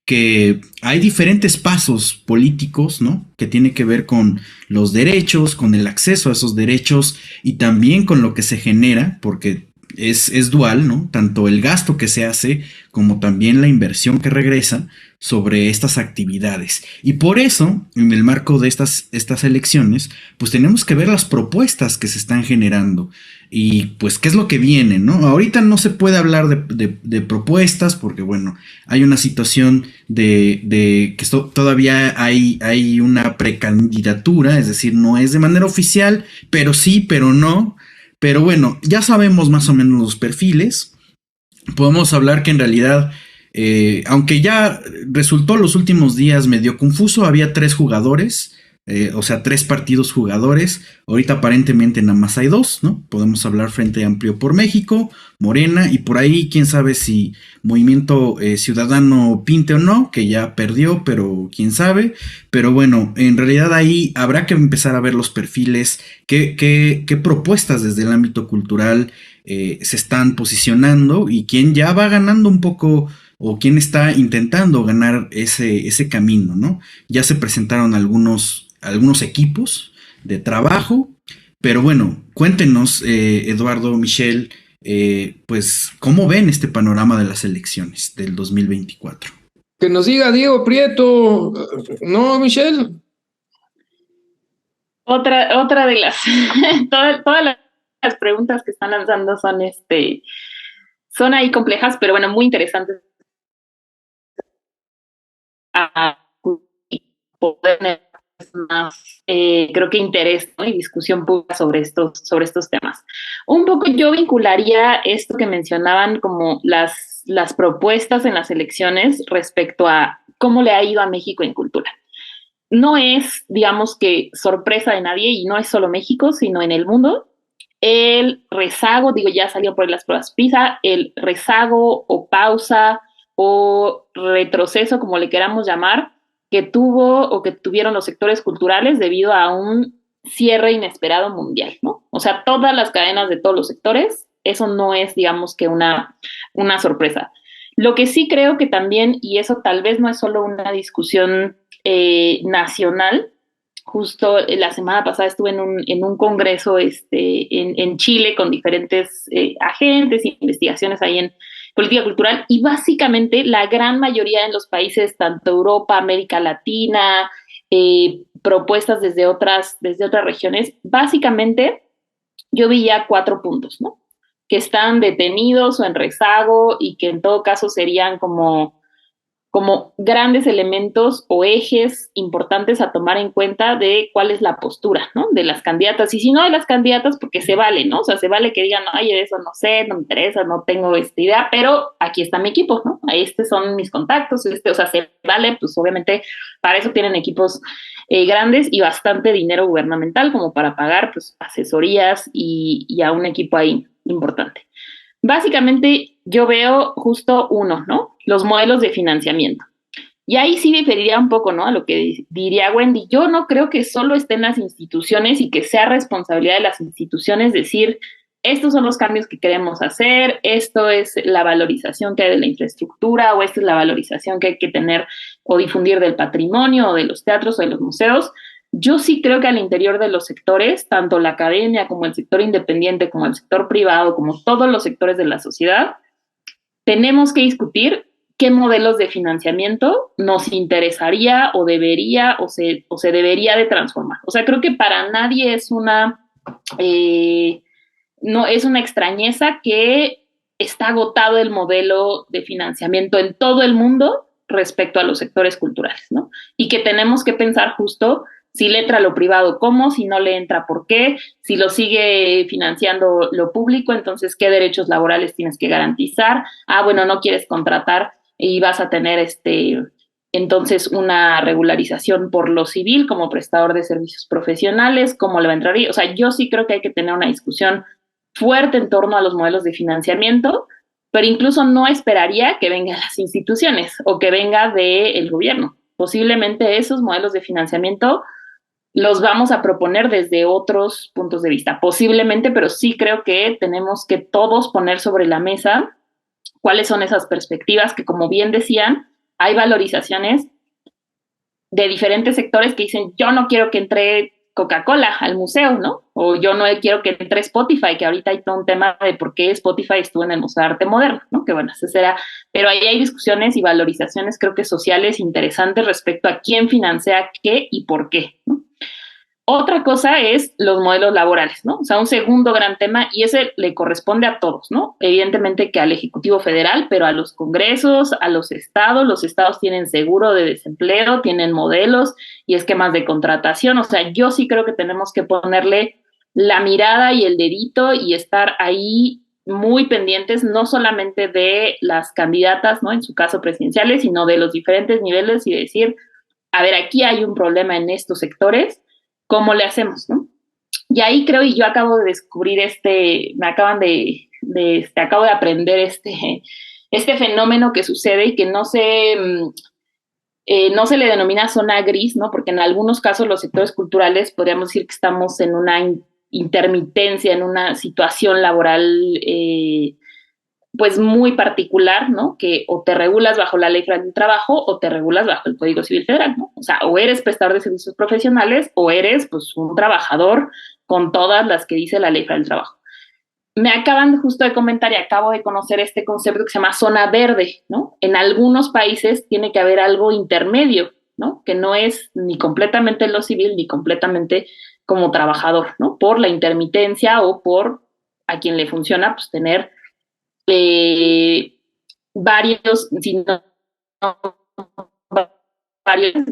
que hay diferentes pasos políticos, ¿no? Que tiene que ver con los derechos, con el acceso a esos derechos y también con lo que se genera, porque es dual, ¿no? Tanto el gasto que se hace como también la inversión que regresa sobre estas actividades. Y por eso, en el marco de estas elecciones, pues tenemos que ver las propuestas que se están generando y pues qué es lo que viene, ¿no? Ahorita no se puede hablar de propuestas porque, bueno, hay una situación de que todavía hay una precandidatura, es decir, no es de manera oficial, pero sí, pero no. Pero bueno, ya sabemos más o menos los perfiles. Podemos hablar que en realidad, aunque ya resultó los últimos días medio confuso, había tres jugadores, o sea, tres partidos jugadores. Ahorita aparentemente nada más hay dos, ¿no? Podemos hablar Frente Amplio por México, Morena, y por ahí quién sabe si Movimiento Ciudadano pinte o no, que ya perdió, pero quién sabe. Pero bueno, en realidad ahí habrá que empezar a ver los perfiles, qué propuestas desde el ámbito cultural se están posicionando y quién ya va ganando un poco o quién está intentando ganar ese camino, ¿no? Ya se presentaron algunos equipos de trabajo, pero bueno, cuéntenos, Eduardo, Michelle, pues, ¿cómo ven este panorama de las elecciones del 2024? Que nos diga Diego Prieto, ¿no, Michelle? Otra de las, todas las preguntas que están lanzando son ahí complejas, pero bueno, muy interesantes a poder tener más, creo que interés, ¿no? Y discusión pública sobre estos temas. Un poco yo vincularía esto que mencionaban como las propuestas en las elecciones respecto a cómo le ha ido a México en cultura. No es, digamos que, sorpresa de nadie, y no es solo México, sino en el mundo, el rezago, digo, ya salió por las pruebas PISA, el rezago o pausa o retroceso, como le queramos llamar, que tuvo o que tuvieron los sectores culturales debido a un cierre inesperado mundial, ¿no? O sea, todas las cadenas de todos los sectores, eso no es, digamos que una sorpresa. Lo que sí creo que también, y eso tal vez no es solo una discusión nacional, justo la semana pasada estuve en un congreso en Chile con diferentes agentes e investigaciones ahí en política cultural, y básicamente la gran mayoría en los países, tanto Europa, América Latina, propuestas desde otras regiones, básicamente yo veía 4 puntos, ¿no? Que están detenidos o en rezago y que en todo caso serían como grandes elementos o ejes importantes a tomar en cuenta de cuál es la postura, ¿no? De las candidatas. Y si no de las candidatas, porque se vale, ¿no? O sea, se vale que digan, ay, de eso no sé, no me interesa, no tengo esta idea, pero aquí está mi equipo, ¿no? Estos son mis contactos, o sea, se vale, pues obviamente para eso tienen equipos grandes y bastante dinero gubernamental como para pagar, pues, asesorías y a un equipo ahí importante. Básicamente, yo veo justo uno, ¿no? Los modelos de financiamiento. Y ahí sí diferiría un poco, ¿no? A lo que diría Wendy. Yo no creo que solo estén las instituciones y que sea responsabilidad de las instituciones decir, estos son los cambios que queremos hacer, esto es la valorización que hay de la infraestructura o esta es la valorización que hay que tener o difundir del patrimonio o de los teatros o de los museos. Yo sí creo que al interior de los sectores, tanto la academia como el sector independiente, como el sector privado, como todos los sectores de la sociedad, tenemos que discutir qué modelos de financiamiento nos interesaría o debería o se debería de transformar. O sea, creo que para nadie es no es una extrañeza que está agotado el modelo de financiamiento en todo el mundo respecto a los sectores culturales, ¿no? Y que tenemos que pensar justo si le entra lo privado, ¿cómo? Si no le entra, ¿por qué? Si lo sigue financiando lo público, entonces, ¿qué derechos laborales tienes que garantizar? Ah, bueno, no quieres contratar y vas a tener entonces una regularización por lo civil como prestador de servicios profesionales, ¿cómo le va a entrar ahí? O sea, yo sí creo que hay que tener una discusión fuerte en torno a los modelos de financiamiento, pero incluso no esperaría que venga de las instituciones o que venga del gobierno. Posiblemente esos modelos de financiamiento los vamos a proponer desde otros puntos de vista, posiblemente, pero sí creo que tenemos que todos poner sobre la mesa cuáles son esas perspectivas que, como bien decían, hay valorizaciones de diferentes sectores que dicen, yo no quiero que entre Coca-Cola al museo, ¿no? O yo no quiero que entre Spotify, que ahorita hay todo un tema de por qué Spotify estuvo en el Museo de Arte Moderno, ¿no? Que bueno, ese será, pero ahí hay discusiones y valorizaciones, creo que sociales interesantes respecto a quién financia qué y por qué, ¿no? Otra cosa es los modelos laborales, ¿no? O sea, un segundo gran tema, y ese le corresponde a todos, ¿no? Evidentemente que al Ejecutivo Federal, pero a los congresos, a los estados tienen seguro de desempleo, tienen modelos y esquemas de contratación. O sea, yo sí creo que tenemos que ponerle la mirada y el dedito y estar ahí muy pendientes, no solamente de las candidatas, ¿no? En su caso presidenciales, sino de los diferentes niveles y decir, a ver, aquí hay un problema en estos sectores, ¿cómo le hacemos, no? Y ahí creo, y yo acabo de descubrir acabo de aprender este fenómeno que sucede y que no se le denomina zona gris, ¿no? Porque en algunos casos los sectores culturales podríamos decir que estamos en una intermitencia, en una situación laboral pues muy particular, ¿no? Que o te regulas bajo la Ley Federal del Trabajo o te regulas bajo el Código Civil Federal, ¿no? O sea, o eres prestador de servicios profesionales o eres, pues, un trabajador con todas las que dice la Ley Federal del Trabajo. Me acaban justo de comentar y acabo de conocer este concepto que se llama zona verde, ¿no? En algunos países tiene que haber algo intermedio, ¿no? Que no es ni completamente lo civil ni completamente como trabajador, ¿no? Por la intermitencia o por a quien le funciona, pues, tener varios, si no,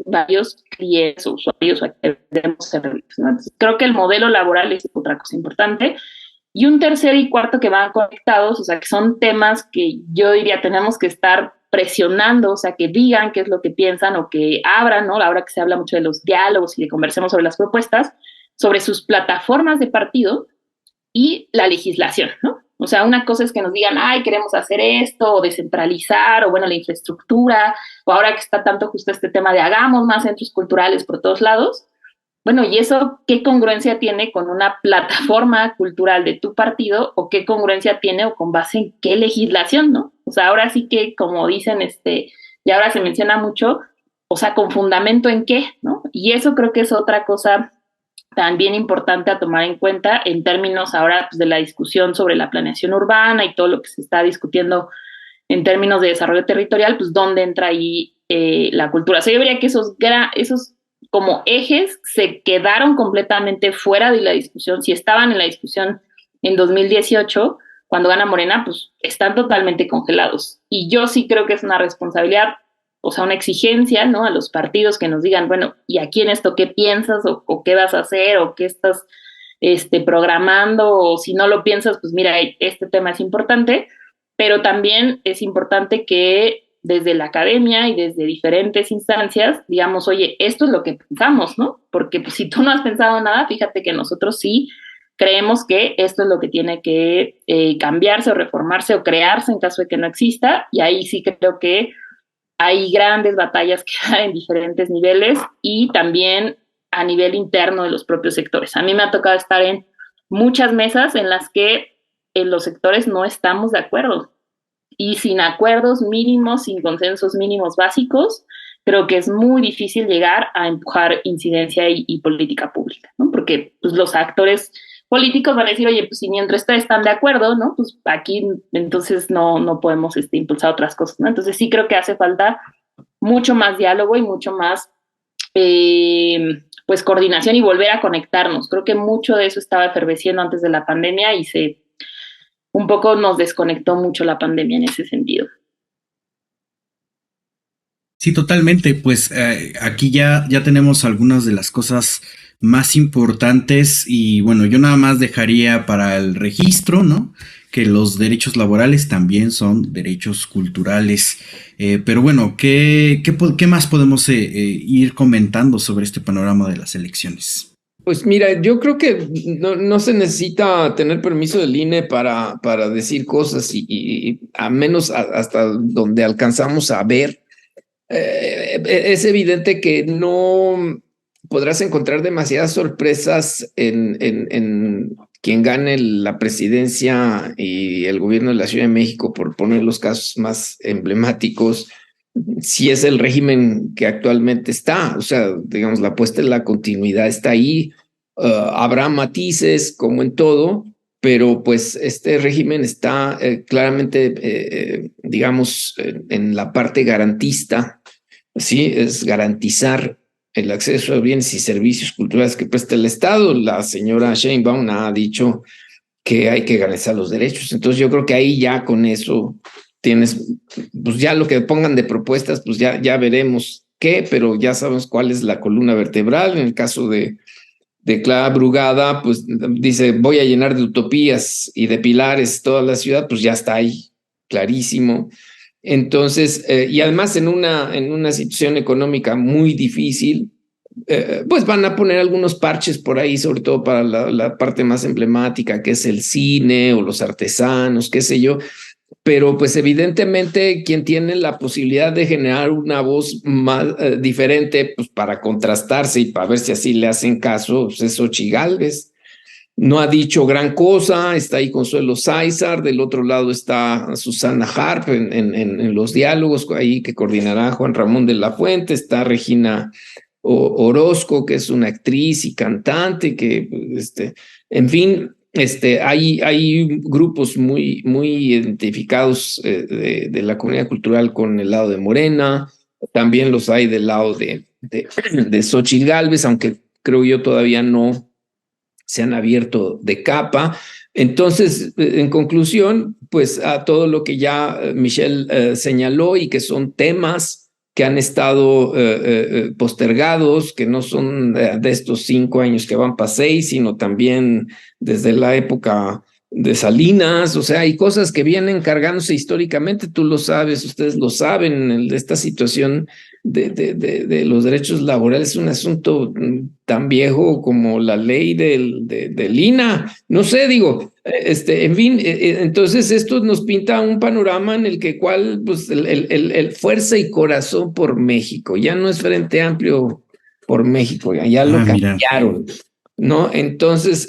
varios clientes o usuarios o servicios, ¿no? Entonces, creo que el modelo laboral es otra cosa importante. Y un tercer y cuarto que van conectados, o sea, que son temas que yo diría tenemos que estar presionando, o sea, que digan qué es lo que piensan o que abran, ¿no? Ahora que se habla mucho de los diálogos y de conversemos sobre las propuestas, sobre sus plataformas de partido y la legislación, ¿no? O sea, una cosa es que nos digan, ay, queremos hacer esto, o descentralizar, o bueno, la infraestructura, o ahora que está tanto justo este tema de hagamos más centros culturales por todos lados. Bueno, ¿y eso qué congruencia tiene con una plataforma cultural de tu partido? ¿O qué congruencia tiene o con base en qué legislación, no? O sea, ahora sí que, como dicen, y ahora se menciona mucho, o sea, ¿con fundamento en qué, no? Y eso creo que es otra cosa también importante a tomar en cuenta en términos ahora, pues, de la discusión sobre la planeación urbana y todo lo que se está discutiendo en términos de desarrollo territorial, pues dónde entra ahí la cultura. O sea, yo diría que esos como ejes se quedaron completamente fuera de la discusión. Si estaban en la discusión en 2018, cuando gana Morena, pues están totalmente congelados. Y yo sí creo que es una responsabilidad, o sea, una exigencia, ¿no? A los partidos que nos digan, bueno, ¿y aquí en esto qué piensas? O qué vas a hacer? ¿O qué estás programando? O si no lo piensas, pues mira, este tema es importante. Pero también es importante que desde la academia y desde diferentes instancias digamos, oye, esto es lo que pensamos, ¿no? Porque pues, si tú no has pensado nada, fíjate que nosotros sí creemos que esto es lo que tiene que cambiarse o reformarse o crearse en caso de que no exista, y ahí sí creo que hay grandes batallas que dar en diferentes niveles y también a nivel interno de los propios sectores. A mí me ha tocado estar en muchas mesas en las que en los sectores no estamos de acuerdo. Y sin acuerdos mínimos, sin consensos mínimos básicos, creo que es muy difícil llegar a empujar incidencia y política pública, ¿no? Porque pues, los actores políticos van a decir, oye, pues si ni entre ustedes están de acuerdo, ¿no? Pues aquí entonces no podemos impulsar otras cosas, ¿no? Entonces sí creo que hace falta mucho más diálogo y mucho más pues coordinación y volver a conectarnos. Creo que mucho de eso estaba efervesciendo antes de la pandemia y un poco nos desconectó mucho la pandemia en ese sentido. Sí, totalmente. Pues aquí ya tenemos algunas de las cosas más importantes y bueno, yo nada más dejaría para el registro, ¿no? Que los derechos laborales también son derechos culturales. Pero bueno, ¿qué más podemos ir comentando sobre este panorama de las elecciones? Pues mira, yo creo que no se necesita tener permiso del INE para decir cosas y a menos hasta donde alcanzamos a ver. Es evidente que no podrás encontrar demasiadas sorpresas en quien gane la presidencia y el gobierno de la Ciudad de México, por poner los casos más emblemáticos, si es el régimen que actualmente está. O sea, digamos, la apuesta en la continuidad está ahí. Habrá matices como en todo, pero pues este régimen está claramente, digamos, en la parte garantista. Sí, es garantizar el acceso a bienes y servicios culturales que presta el Estado. La señora Sheinbaum ha dicho que hay que garantizar los derechos. Entonces yo creo que ahí ya con eso tienes, pues ya lo que pongan de propuestas, pues ya veremos qué, pero ya sabemos cuál es la columna vertebral. En el caso de Clara Brugada, pues dice, voy a llenar de utopías y de pilares toda la ciudad, pues ya está ahí, clarísimo. Entonces, y además en una situación económica muy difícil, pues van a poner algunos parches por ahí, sobre todo para la parte más emblemática, que es el cine o los artesanos, qué sé yo. Pero pues evidentemente quien tiene la posibilidad de generar una voz más diferente, pues para contrastarse y para ver si así le hacen caso, pues es Xochitl Gálvez. No ha dicho gran cosa, está ahí Consuelo Sáizar, del otro lado está Susana Harp en los diálogos ahí que coordinará Juan Ramón de la Fuente, está Regina Orozco, que es una actriz y cantante, que en fin, hay grupos muy identificados de la comunidad cultural con el lado de Morena, también los hay del lado de Xochitl Gálvez, aunque creo yo todavía no se han abierto de capa. Entonces, en conclusión, pues a todo lo que ya Michelle señaló y que son temas que han estado postergados, que no son de estos 5 años que van para 6, sino también desde la época de Salinas. O sea, hay cosas que vienen cargándose históricamente, tú lo sabes, ustedes lo saben, esta situación de los derechos laborales es un asunto tan viejo como la ley del INA. No sé, digo, en fin, entonces esto nos pinta un panorama en el que pues el fuerza y corazón por México, ya no es Frente Amplio por México, ya lo cambiaron, ¿no? Entonces,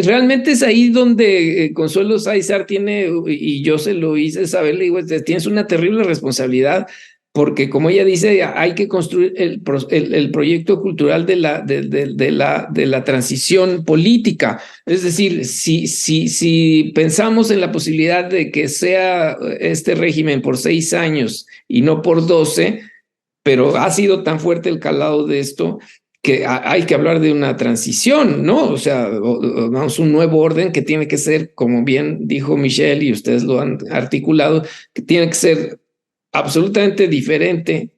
realmente es ahí donde Consuelo Sáizar tiene, y yo se lo hice saber, le digo, tienes una terrible responsabilidad, porque como ella dice, hay que construir el proyecto cultural de la transición política. Es decir, si pensamos en la posibilidad de que sea este régimen por 6 años y no por 12, pero ha sido tan fuerte el calado de esto que hay que hablar de una transición, ¿no? O sea, vamos, un nuevo orden que tiene que ser, como bien dijo Michelle y ustedes lo han articulado, que tiene que ser absolutamente diferente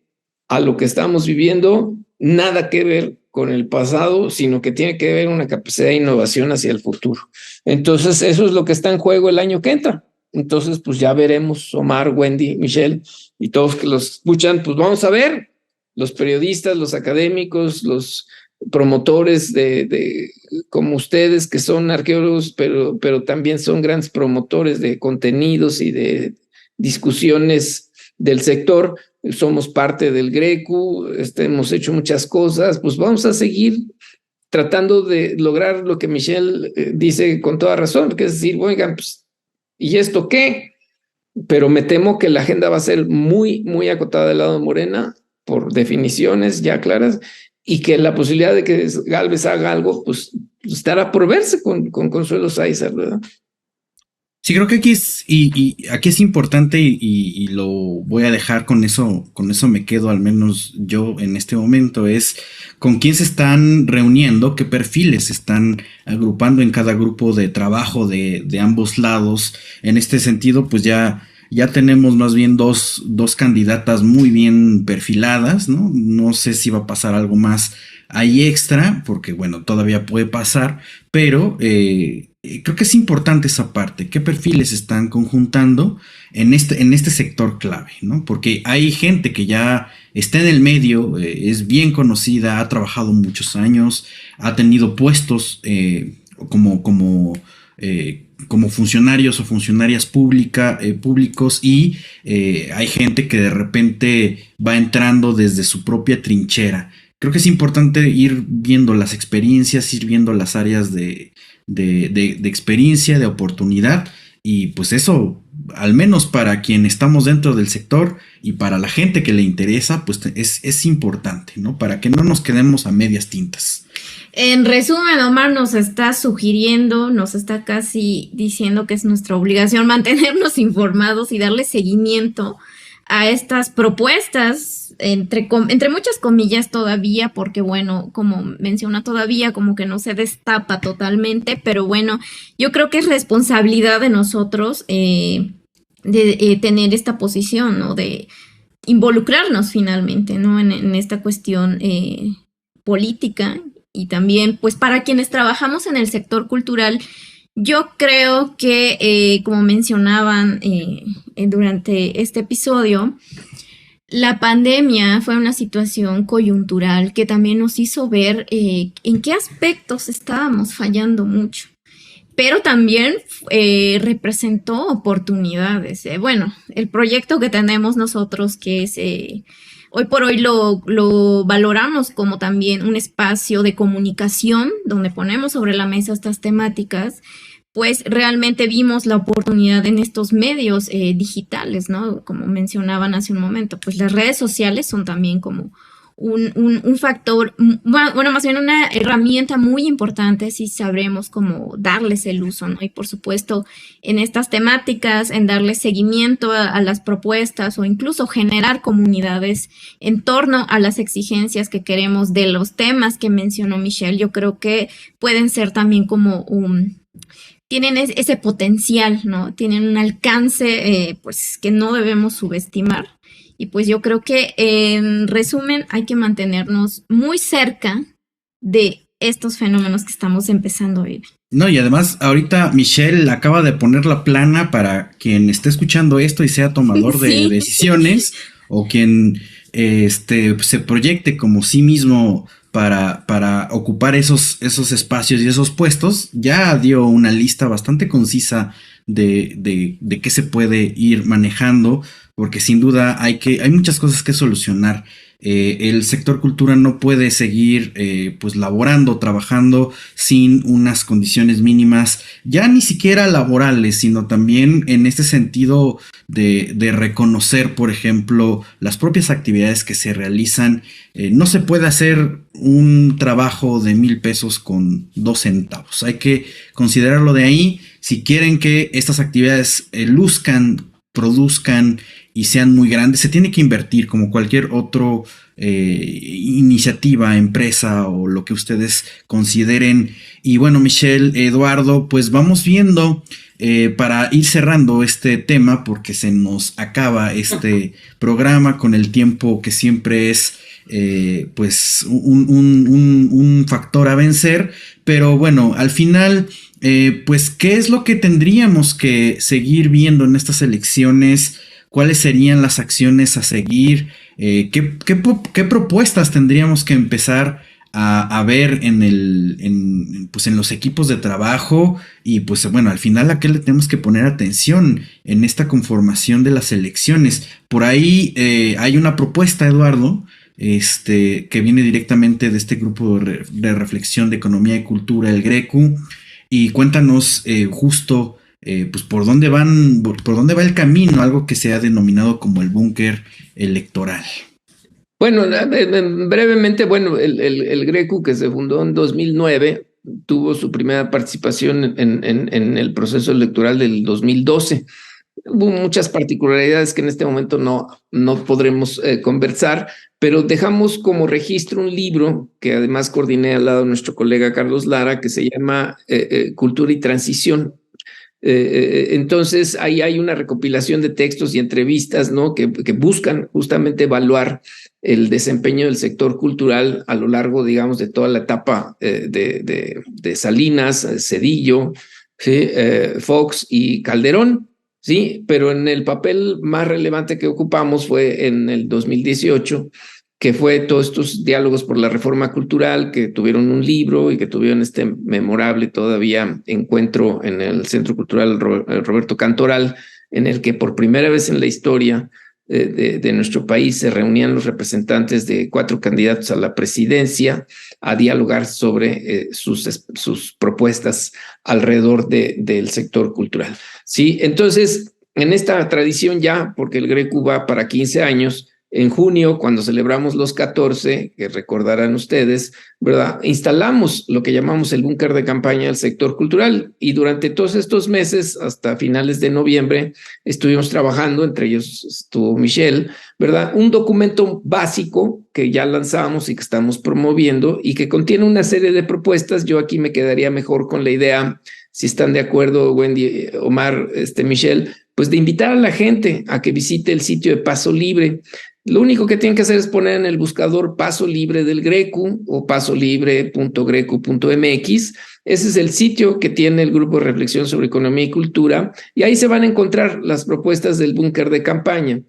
a lo que estamos viviendo, nada que ver con el pasado, sino que tiene que ver una capacidad de innovación hacia el futuro. Entonces, eso es lo que está en juego el año que entra. Entonces, pues ya veremos, Omar, Wendy, Michelle y todos que los escuchan, pues vamos a ver, los periodistas, los académicos, los promotores como ustedes, que son arqueólogos, pero también son grandes promotores de contenidos y de discusiones del sector. Somos parte del Greco, hemos hecho muchas cosas, pues vamos a seguir tratando de lograr lo que Michelle dice con toda razón, que es decir, oigan, pues, ¿y esto qué? Pero me temo que la agenda va a ser muy, muy acotada del lado de Morena, por definiciones ya claras, y que la posibilidad de que Gálvez haga algo, pues estará por verse con Consuelo Sáizar, ¿verdad? Sí, creo que aquí aquí es importante y lo voy a dejar con eso me quedo, al menos yo en este momento, es con quién se están reuniendo, qué perfiles se están agrupando en cada grupo de trabajo de ambos lados. En este sentido, pues ya tenemos más bien dos candidatas muy bien perfiladas, ¿no? No sé si va a pasar algo más ahí extra, porque bueno, todavía puede pasar, pero creo que es importante esa parte, qué perfiles están conjuntando en este sector clave, ¿no? Porque hay gente que ya está en el medio, es bien conocida, ha trabajado muchos años, ha tenido puestos como funcionarios o funcionarias públicos, y hay gente que de repente va entrando desde su propia trinchera, creo que es importante ir viendo las experiencias, ir viendo las áreas de experiencia, de oportunidad, y pues eso, al menos para quien estamos dentro del sector y para la gente que le interesa, pues es importante, ¿no? Para que no nos quedemos a medias tintas. En resumen, Omar nos está sugiriendo, nos está casi diciendo que es nuestra obligación mantenernos informados y darle seguimiento a estas propuestas, entre muchas comillas todavía, porque bueno, como menciona todavía, como que no se destapa totalmente, pero bueno, yo creo que es responsabilidad de nosotros tener esta posición, ¿no? De involucrarnos finalmente, ¿no? En esta cuestión política. Y también, pues para quienes trabajamos en el sector cultural, yo creo que, como mencionaban durante este episodio, la pandemia fue una situación coyuntural que también nos hizo ver en qué aspectos estábamos fallando mucho, pero también representó oportunidades. Bueno, el proyecto que tenemos nosotros, que es... hoy por hoy lo valoramos como también un espacio de comunicación donde ponemos sobre la mesa estas temáticas, pues realmente vimos la oportunidad en estos medios digitales, ¿no? Como mencionaban hace un momento, pues las redes sociales son también como un factor, bueno, más bien una herramienta muy importante si sabremos cómo darles el uso, ¿no? Y por supuesto, en estas temáticas, en darle seguimiento a las propuestas o incluso generar comunidades en torno a las exigencias que queremos de los temas que mencionó Michelle, yo creo que pueden ser también como tienen ese potencial, ¿no? Tienen un alcance, pues, que no debemos subestimar. Y pues yo creo que en resumen hay que mantenernos muy cerca de estos fenómenos que estamos empezando a vivir. No, y además ahorita Michelle acaba de poner la plana para quien esté escuchando esto y sea tomador de decisiones o quien se proyecte como sí mismo para ocupar esos espacios y esos puestos. Ya dio una lista bastante concisa de qué se puede ir manejando, porque sin duda hay muchas cosas que solucionar. El sector cultura no puede seguir pues laborando, trabajando sin unas condiciones mínimas, ya ni siquiera laborales, sino también en este sentido de reconocer, por ejemplo, las propias actividades que se realizan. No se puede hacer un trabajo de 1,000 pesos con 2 centavos. Hay que considerarlo de ahí. Si quieren que estas actividades luzcan, produzcan y sean muy grandes, se tiene que invertir como cualquier otro iniciativa, empresa o lo que ustedes consideren. Y bueno, Michelle, Eduardo, pues vamos viendo para ir cerrando este tema, porque se nos acaba este programa con el tiempo que siempre es pues un factor a vencer. Pero bueno, al final, pues, ¿qué es lo que tendríamos que seguir viendo en estas elecciones? ¿Cuáles serían las acciones a seguir? ¿Qué propuestas tendríamos que empezar a ver pues en los equipos de trabajo? Y pues bueno, al final, ¿a qué le tenemos que poner atención en esta conformación de las elecciones? Por ahí hay una propuesta, Eduardo, que viene directamente de este grupo de reflexión de economía y cultura, el GRECU, y cuéntanos justo pues por dónde va el camino, algo que se ha denominado como el búnker electoral. Bueno, brevemente, bueno, el GRECU, que se fundó en 2009, tuvo su primera participación en el proceso electoral del 2012. Hubo muchas particularidades que en este momento no podremos conversar, pero dejamos como registro un libro que además coordiné al lado de nuestro colega Carlos Lara, que se llama Cultura y Transición. Entonces ahí hay una recopilación de textos y entrevistas, ¿no? que buscan justamente evaluar el desempeño del sector cultural a lo largo, digamos, de toda la etapa de Salinas, Zedillo, ¿sí? Fox y Calderón, sí, pero en el papel más relevante que ocupamos fue en el 2018, que fue todos estos diálogos por la reforma cultural, que tuvieron un libro y que tuvieron este memorable todavía encuentro en el Centro Cultural Roberto Cantoral, en el que por primera vez en la historia de nuestro país se reunían los representantes de 4 candidatos a la presidencia a dialogar sobre sus propuestas alrededor del sector cultural. ¿Sí? Entonces, en esta tradición ya, porque el Grecu va para 15 años, en junio, cuando celebramos los 14, que recordarán ustedes, ¿verdad? Instalamos lo que llamamos el búnker de campaña del sector cultural y durante todos estos meses, hasta finales de noviembre, estuvimos trabajando, entre ellos estuvo Michelle, ¿verdad? Un documento básico que ya lanzamos y que estamos promoviendo y que contiene una serie de propuestas. Yo aquí me quedaría mejor con la idea, si están de acuerdo, Wendy, Omar, Michelle, pues de invitar a la gente a que visite el sitio de Paso Libre. Lo único que tienen que hacer es poner en el buscador Paso Libre del Grecu o pasolibre.grecu.mx. Ese es el sitio que tiene el Grupo de Reflexión sobre Economía y Cultura y ahí se van a encontrar las propuestas del búnker de campaña.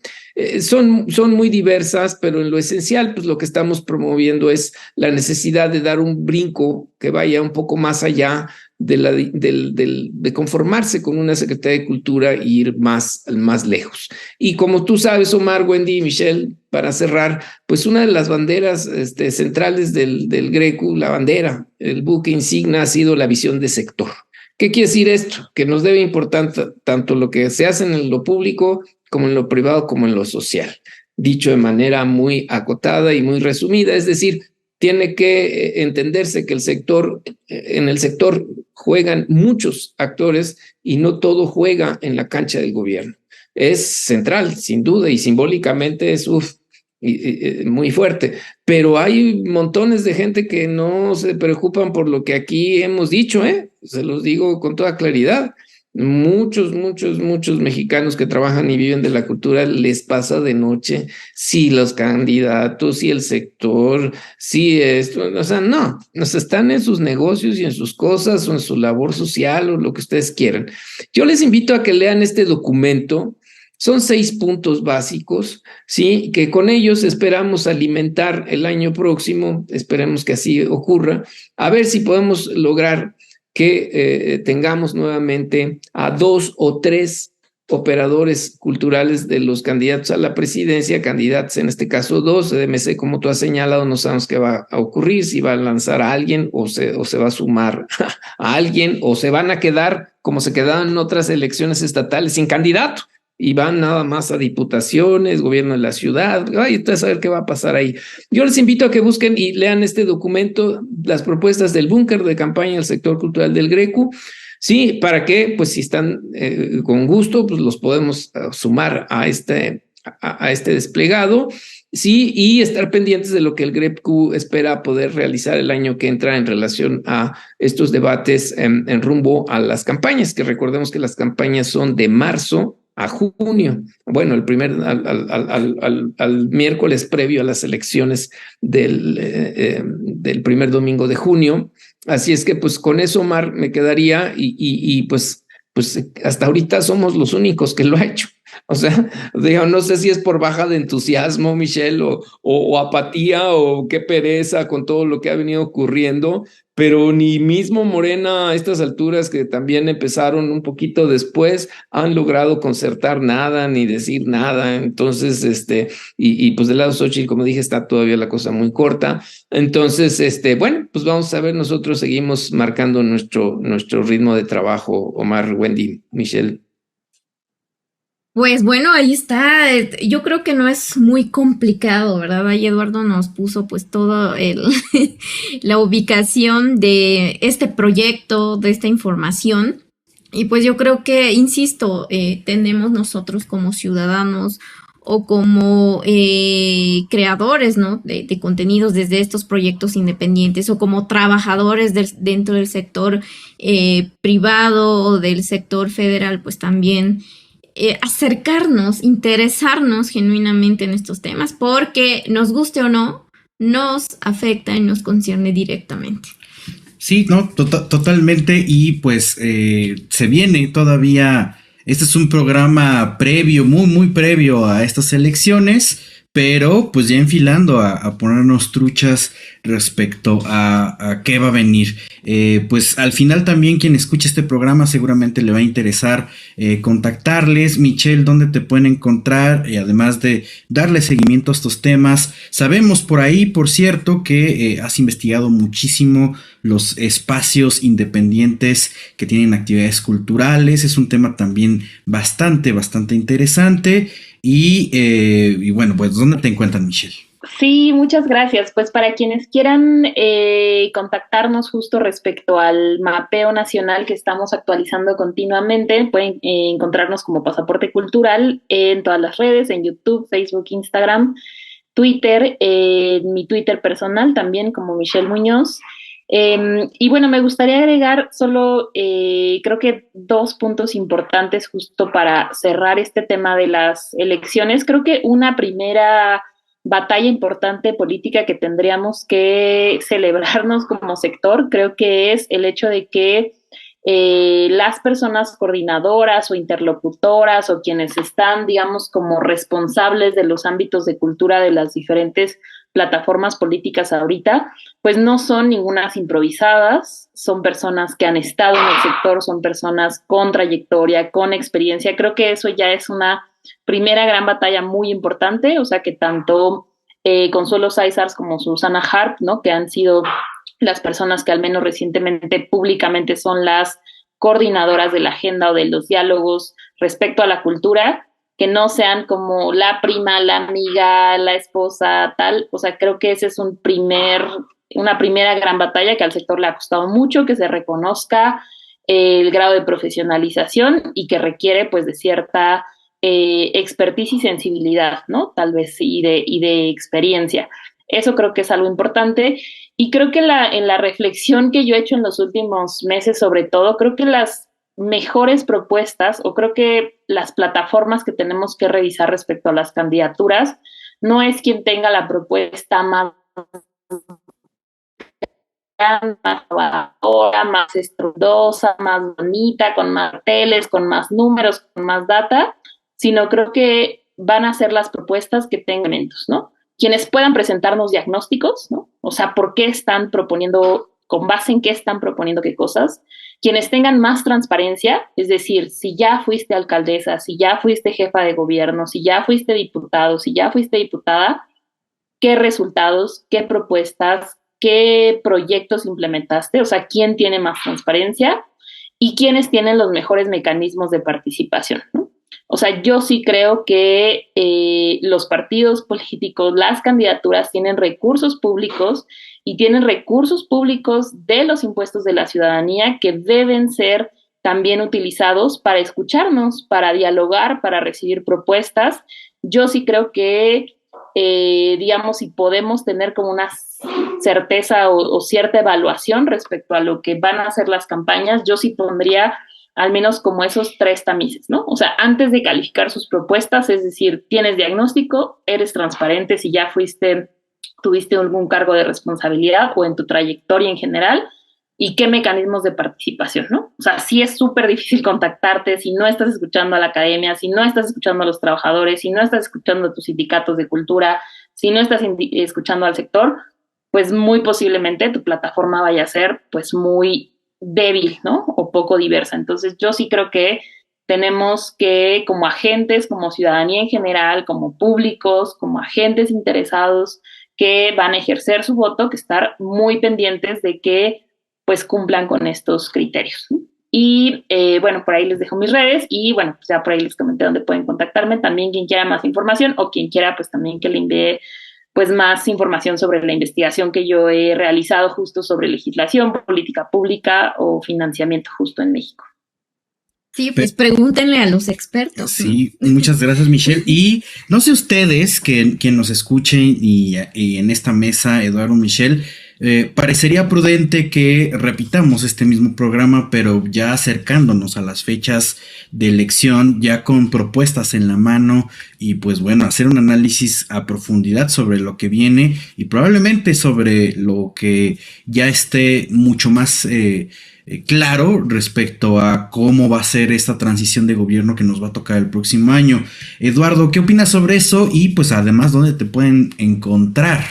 Son muy diversas, pero en lo esencial, pues lo que estamos promoviendo es la necesidad de dar un brinco que vaya un poco más allá de conformarse con una Secretaría de Cultura e ir más lejos. Y como tú sabes, Omar, Wendy y Michelle, para cerrar, pues una de las banderas centrales del Grecu, la bandera, el buque insignia ha sido la visión de sector. ¿Qué quiere decir esto? Que nos debe importar tanto lo que se hace en lo público como en lo privado como en lo social. Dicho de manera muy acotada y muy resumida, es decir, tiene que entenderse que en el sector juegan muchos actores y no todo juega en la cancha del gobierno. Es central, sin duda, y simbólicamente es muy fuerte, pero hay montones de gente que no se preocupan por lo que aquí hemos dicho, se los digo con toda claridad. Muchos mexicanos que trabajan y viven de la cultura les pasa de noche si los candidatos, si el sector, si esto, o sea, no están en sus negocios y en sus cosas o en su labor social o lo que ustedes quieran. Yo les invito a que lean este documento. Son 6 puntos básicos, ¿sí? Que con ellos esperamos alimentar el año próximo, esperemos que así ocurra, a ver si podemos lograr que tengamos nuevamente a 2 o 3 operadores culturales de los candidatos a la presidencia, candidatos en este caso 2, CDMC, como tú has señalado, no sabemos qué va a ocurrir, si va a lanzar a alguien o se va a sumar a alguien o se van a quedar como se quedaban en otras elecciones estatales sin candidato y van nada más a diputaciones, gobierno de la ciudad. Entonces a ver qué va a pasar ahí. Yo les invito a que busquen y lean este documento, las propuestas del búnker de campaña del sector cultural del Grecu. Sí, para que, pues si están con gusto, pues los podemos sumar a este desplegado. Sí, y estar pendientes de lo que el Grecu espera poder realizar el año que entra en relación a estos debates en rumbo a las campañas, que recordemos que las campañas son de marzo a junio, bueno, al miércoles previo a las elecciones del primer domingo de junio. Así es que pues con eso, Omar, me quedaría y pues hasta ahorita somos los únicos que lo ha hecho. O sea, digo, no sé si es por baja de entusiasmo, Michelle, o apatía o qué pereza con todo lo que ha venido ocurriendo, pero ni mismo Morena a estas alturas, que también empezaron un poquito después, han logrado concertar nada ni decir nada. Entonces, y pues del lado Xochitl, como dije, está todavía la cosa muy corta. Entonces, bueno, pues vamos a ver, nosotros seguimos marcando nuestro ritmo de trabajo, Omar, Wendy, Michelle. Pues bueno, ahí está. Yo creo que no es muy complicado, ¿verdad? Ahí Eduardo nos puso pues todo la ubicación de este proyecto, de esta información. Y pues yo creo que, insisto, tenemos nosotros como ciudadanos o como creadores, ¿no? de contenidos desde estos proyectos independientes o como trabajadores dentro del sector privado o del sector federal, pues también acercarnos, interesarnos genuinamente en estos temas, porque nos guste o no, nos afecta y nos concierne directamente. Sí, no, totalmente, y pues se viene todavía, este es un programa previo, muy previo a estas elecciones, pero pues ya enfilando a ponernos truchas respecto a qué va a venir. Pues al final también quien escuche este programa seguramente le va a interesar contactarles. Michelle, ¿dónde te pueden encontrar? Y además de darle seguimiento a estos temas, sabemos por ahí, por cierto, que has investigado muchísimo los espacios independientes que tienen actividades culturales. Es un tema también bastante interesante. Y bueno, pues ¿dónde te encuentran, Michelle? Sí, muchas gracias. Pues para quienes quieran contactarnos justo respecto al mapeo nacional que estamos actualizando continuamente, pueden encontrarnos como Pasaporte Cultural en todas las redes, en YouTube, Facebook, Instagram, Twitter, mi Twitter personal también como Michelle Muñoz. Y bueno, me gustaría agregar solo creo que 2 puntos importantes justo para cerrar este tema de las elecciones. Creo que una primera batalla importante política que tendríamos que celebrarnos como sector, creo que es el hecho de que las personas coordinadoras o interlocutoras o quienes están, digamos, como responsables de los ámbitos de cultura de las diferentes plataformas políticas ahorita, pues no son ningunas improvisadas, son personas que han estado en el sector, son personas con trayectoria, con experiencia. Creo que eso ya es una primera gran batalla muy importante, o sea que tanto Consuelo Sáizar como Susana Harp, ¿no? Que han sido las personas que al menos recientemente públicamente son las coordinadoras de la agenda o de los diálogos respecto a la cultura, que no sean como la prima, la amiga, la esposa, tal. O sea, creo que ese es una primera gran batalla que al sector le ha costado mucho, que se reconozca el grado de profesionalización y que requiere pues de cierta expertise y sensibilidad, ¿no? Tal vez y de experiencia. Eso creo que es algo importante. Y creo que en la reflexión que yo he hecho en los últimos meses, sobre todo, creo que las mejores propuestas o creo que las plataformas que tenemos que revisar respecto a las candidaturas no es quien tenga la propuesta más innovadora, más estruendosa, más bonita, con más teles, con más números, con más data, sino creo que van a ser las propuestas que tengan elementos, ¿no? Quienes puedan presentarnos diagnósticos, ¿no? O sea, ¿por qué están proponiendo, con base en qué están proponiendo qué cosas? Quienes tengan más transparencia, es decir, si ya fuiste alcaldesa, si ya fuiste jefa de gobierno, si ya fuiste diputado, si ya fuiste diputada, ¿qué resultados, qué propuestas, qué proyectos implementaste? O sea, ¿quién tiene más transparencia? Y quiénes tienen los mejores mecanismos de participación, ¿no? O sea, yo sí creo que los partidos políticos, las candidaturas tienen recursos públicos y tienen recursos públicos de los impuestos de la ciudadanía que deben ser también utilizados para escucharnos, para dialogar, para recibir propuestas. Yo sí creo que, digamos, si podemos tener como una certeza o cierta evaluación respecto a lo que van a hacer las campañas, yo sí pondría al menos como esos 3 tamices, ¿no? O sea, antes de calificar sus propuestas, es decir, tienes diagnóstico, eres transparente si ya tuviste algún cargo de responsabilidad o en tu trayectoria en general, y qué mecanismos de participación, ¿no? O sea, sí es súper difícil contactarte si no estás escuchando a la academia, si no estás escuchando a los trabajadores, si no estás escuchando a tus sindicatos de cultura, si no estás escuchando al sector, pues muy posiblemente tu plataforma vaya a ser pues muy débil, ¿no? O poco diversa. Entonces, yo sí creo que tenemos que, como agentes, como ciudadanía en general, como públicos, como agentes interesados que van a ejercer su voto, que estar muy pendientes de que, pues, cumplan con estos criterios, ¿no? Y, bueno, por ahí les dejo mis redes y, bueno, pues ya por ahí les comenté dónde pueden contactarme. También quien quiera más información o quien quiera, pues, también que le envíe pues más información sobre la investigación que yo he realizado justo sobre legislación, política pública o financiamiento justo en México. Sí, pues pregúntenle a los expertos. Sí, muchas gracias, Michelle. Y no sé ustedes, quien nos escuchen y en esta mesa, Eduardo, Michelle, parecería prudente que repitamos este mismo programa, pero ya acercándonos a las fechas de elección, ya con propuestas en la mano y pues bueno, hacer un análisis a profundidad sobre lo que viene y probablemente sobre lo que ya esté mucho más claro respecto a cómo va a ser esta transición de gobierno que nos va a tocar el próximo año. Eduardo, ¿qué opinas sobre eso? Y pues además, ¿dónde te pueden encontrar?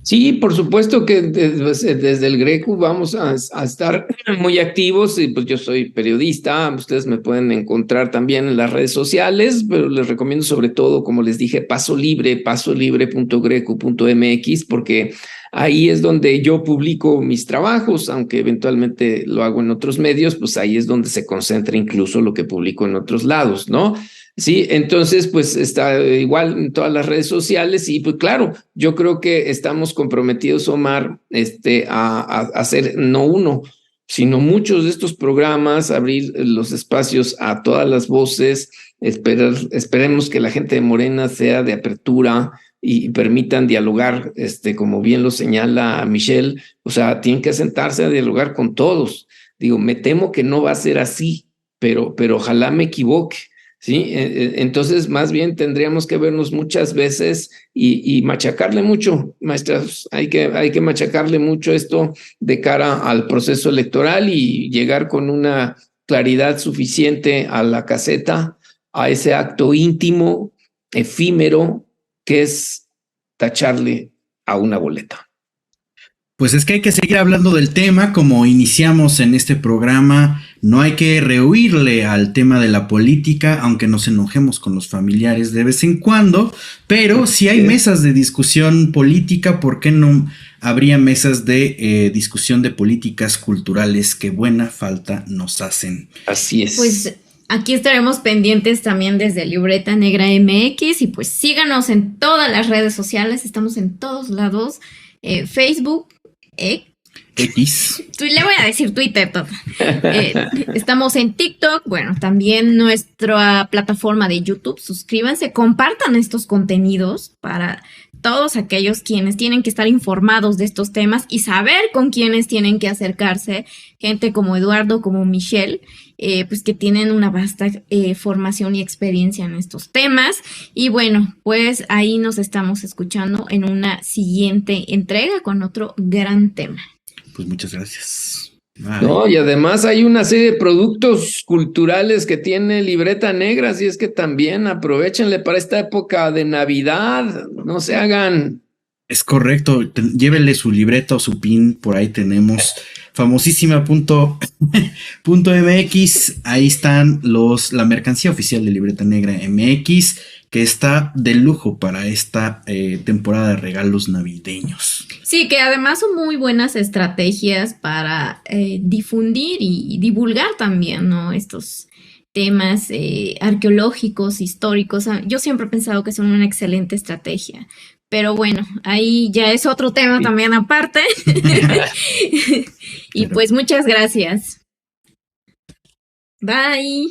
Sí, por supuesto que desde el Greco vamos a estar muy activos y pues yo soy periodista, ustedes me pueden encontrar también en las redes sociales, pero les recomiendo sobre todo, como les dije, pasolibre.greco.mx, porque ahí es donde yo publico mis trabajos, aunque eventualmente lo hago en otros medios, pues ahí es donde se concentra incluso lo que publico en otros lados, ¿no? Sí, entonces pues está igual en todas las redes sociales y pues claro, yo creo que estamos comprometidos, Omar, a hacer no uno, sino muchos de estos programas, abrir los espacios a todas las voces, esperemos que la gente de Morena sea de apertura y permitan dialogar, como bien lo señala Michelle, o sea, tienen que sentarse a dialogar con todos. Digo, me temo que no va a ser así, pero ojalá me equivoque. Sí, entonces más bien tendríamos que vernos muchas veces y machacarle mucho, maestras, hay que machacarle mucho esto de cara al proceso electoral y llegar con una claridad suficiente a la caseta, a ese acto íntimo, efímero, que es tacharle a una boleta. Pues es que hay que seguir hablando del tema, como iniciamos en este programa, no hay que rehuirle al tema de la política, aunque nos enojemos con los familiares de vez en cuando, pero si hay mesas de discusión política, ¿por qué no habría mesas de discusión de políticas culturales que buena falta nos hacen? Así es. Pues aquí estaremos pendientes también desde Libreta Negra MX y pues síganos en todas las redes sociales, estamos en todos lados, Facebook, X. Le voy a decir Twitter todo. Estamos en TikTok, bueno, también nuestra plataforma de YouTube. Suscríbanse, compartan estos contenidos para todos aquellos quienes tienen que estar informados de estos temas y saber con quiénes tienen que acercarse. Gente como Eduardo, como Michelle, pues que tienen una vasta formación y experiencia en estos temas. Y bueno, pues ahí nos estamos escuchando en una siguiente entrega con otro gran tema. Pues muchas gracias. No, y además hay una serie de productos culturales que tiene Libreta Negra, así es que también aprovechenle para esta época de Navidad, no se hagan. Es correcto, llévenle su libreta o su pin, por ahí tenemos famosísima.mx, ahí están la mercancía oficial de Libreta Negra MX, que está de lujo para esta temporada de regalos navideños. Sí, que además son muy buenas estrategias para difundir y divulgar también, ¿no? Estos temas arqueológicos, históricos. Yo siempre he pensado que son una excelente estrategia. Pero bueno, ahí ya es otro tema también aparte. Y pues muchas gracias. Bye.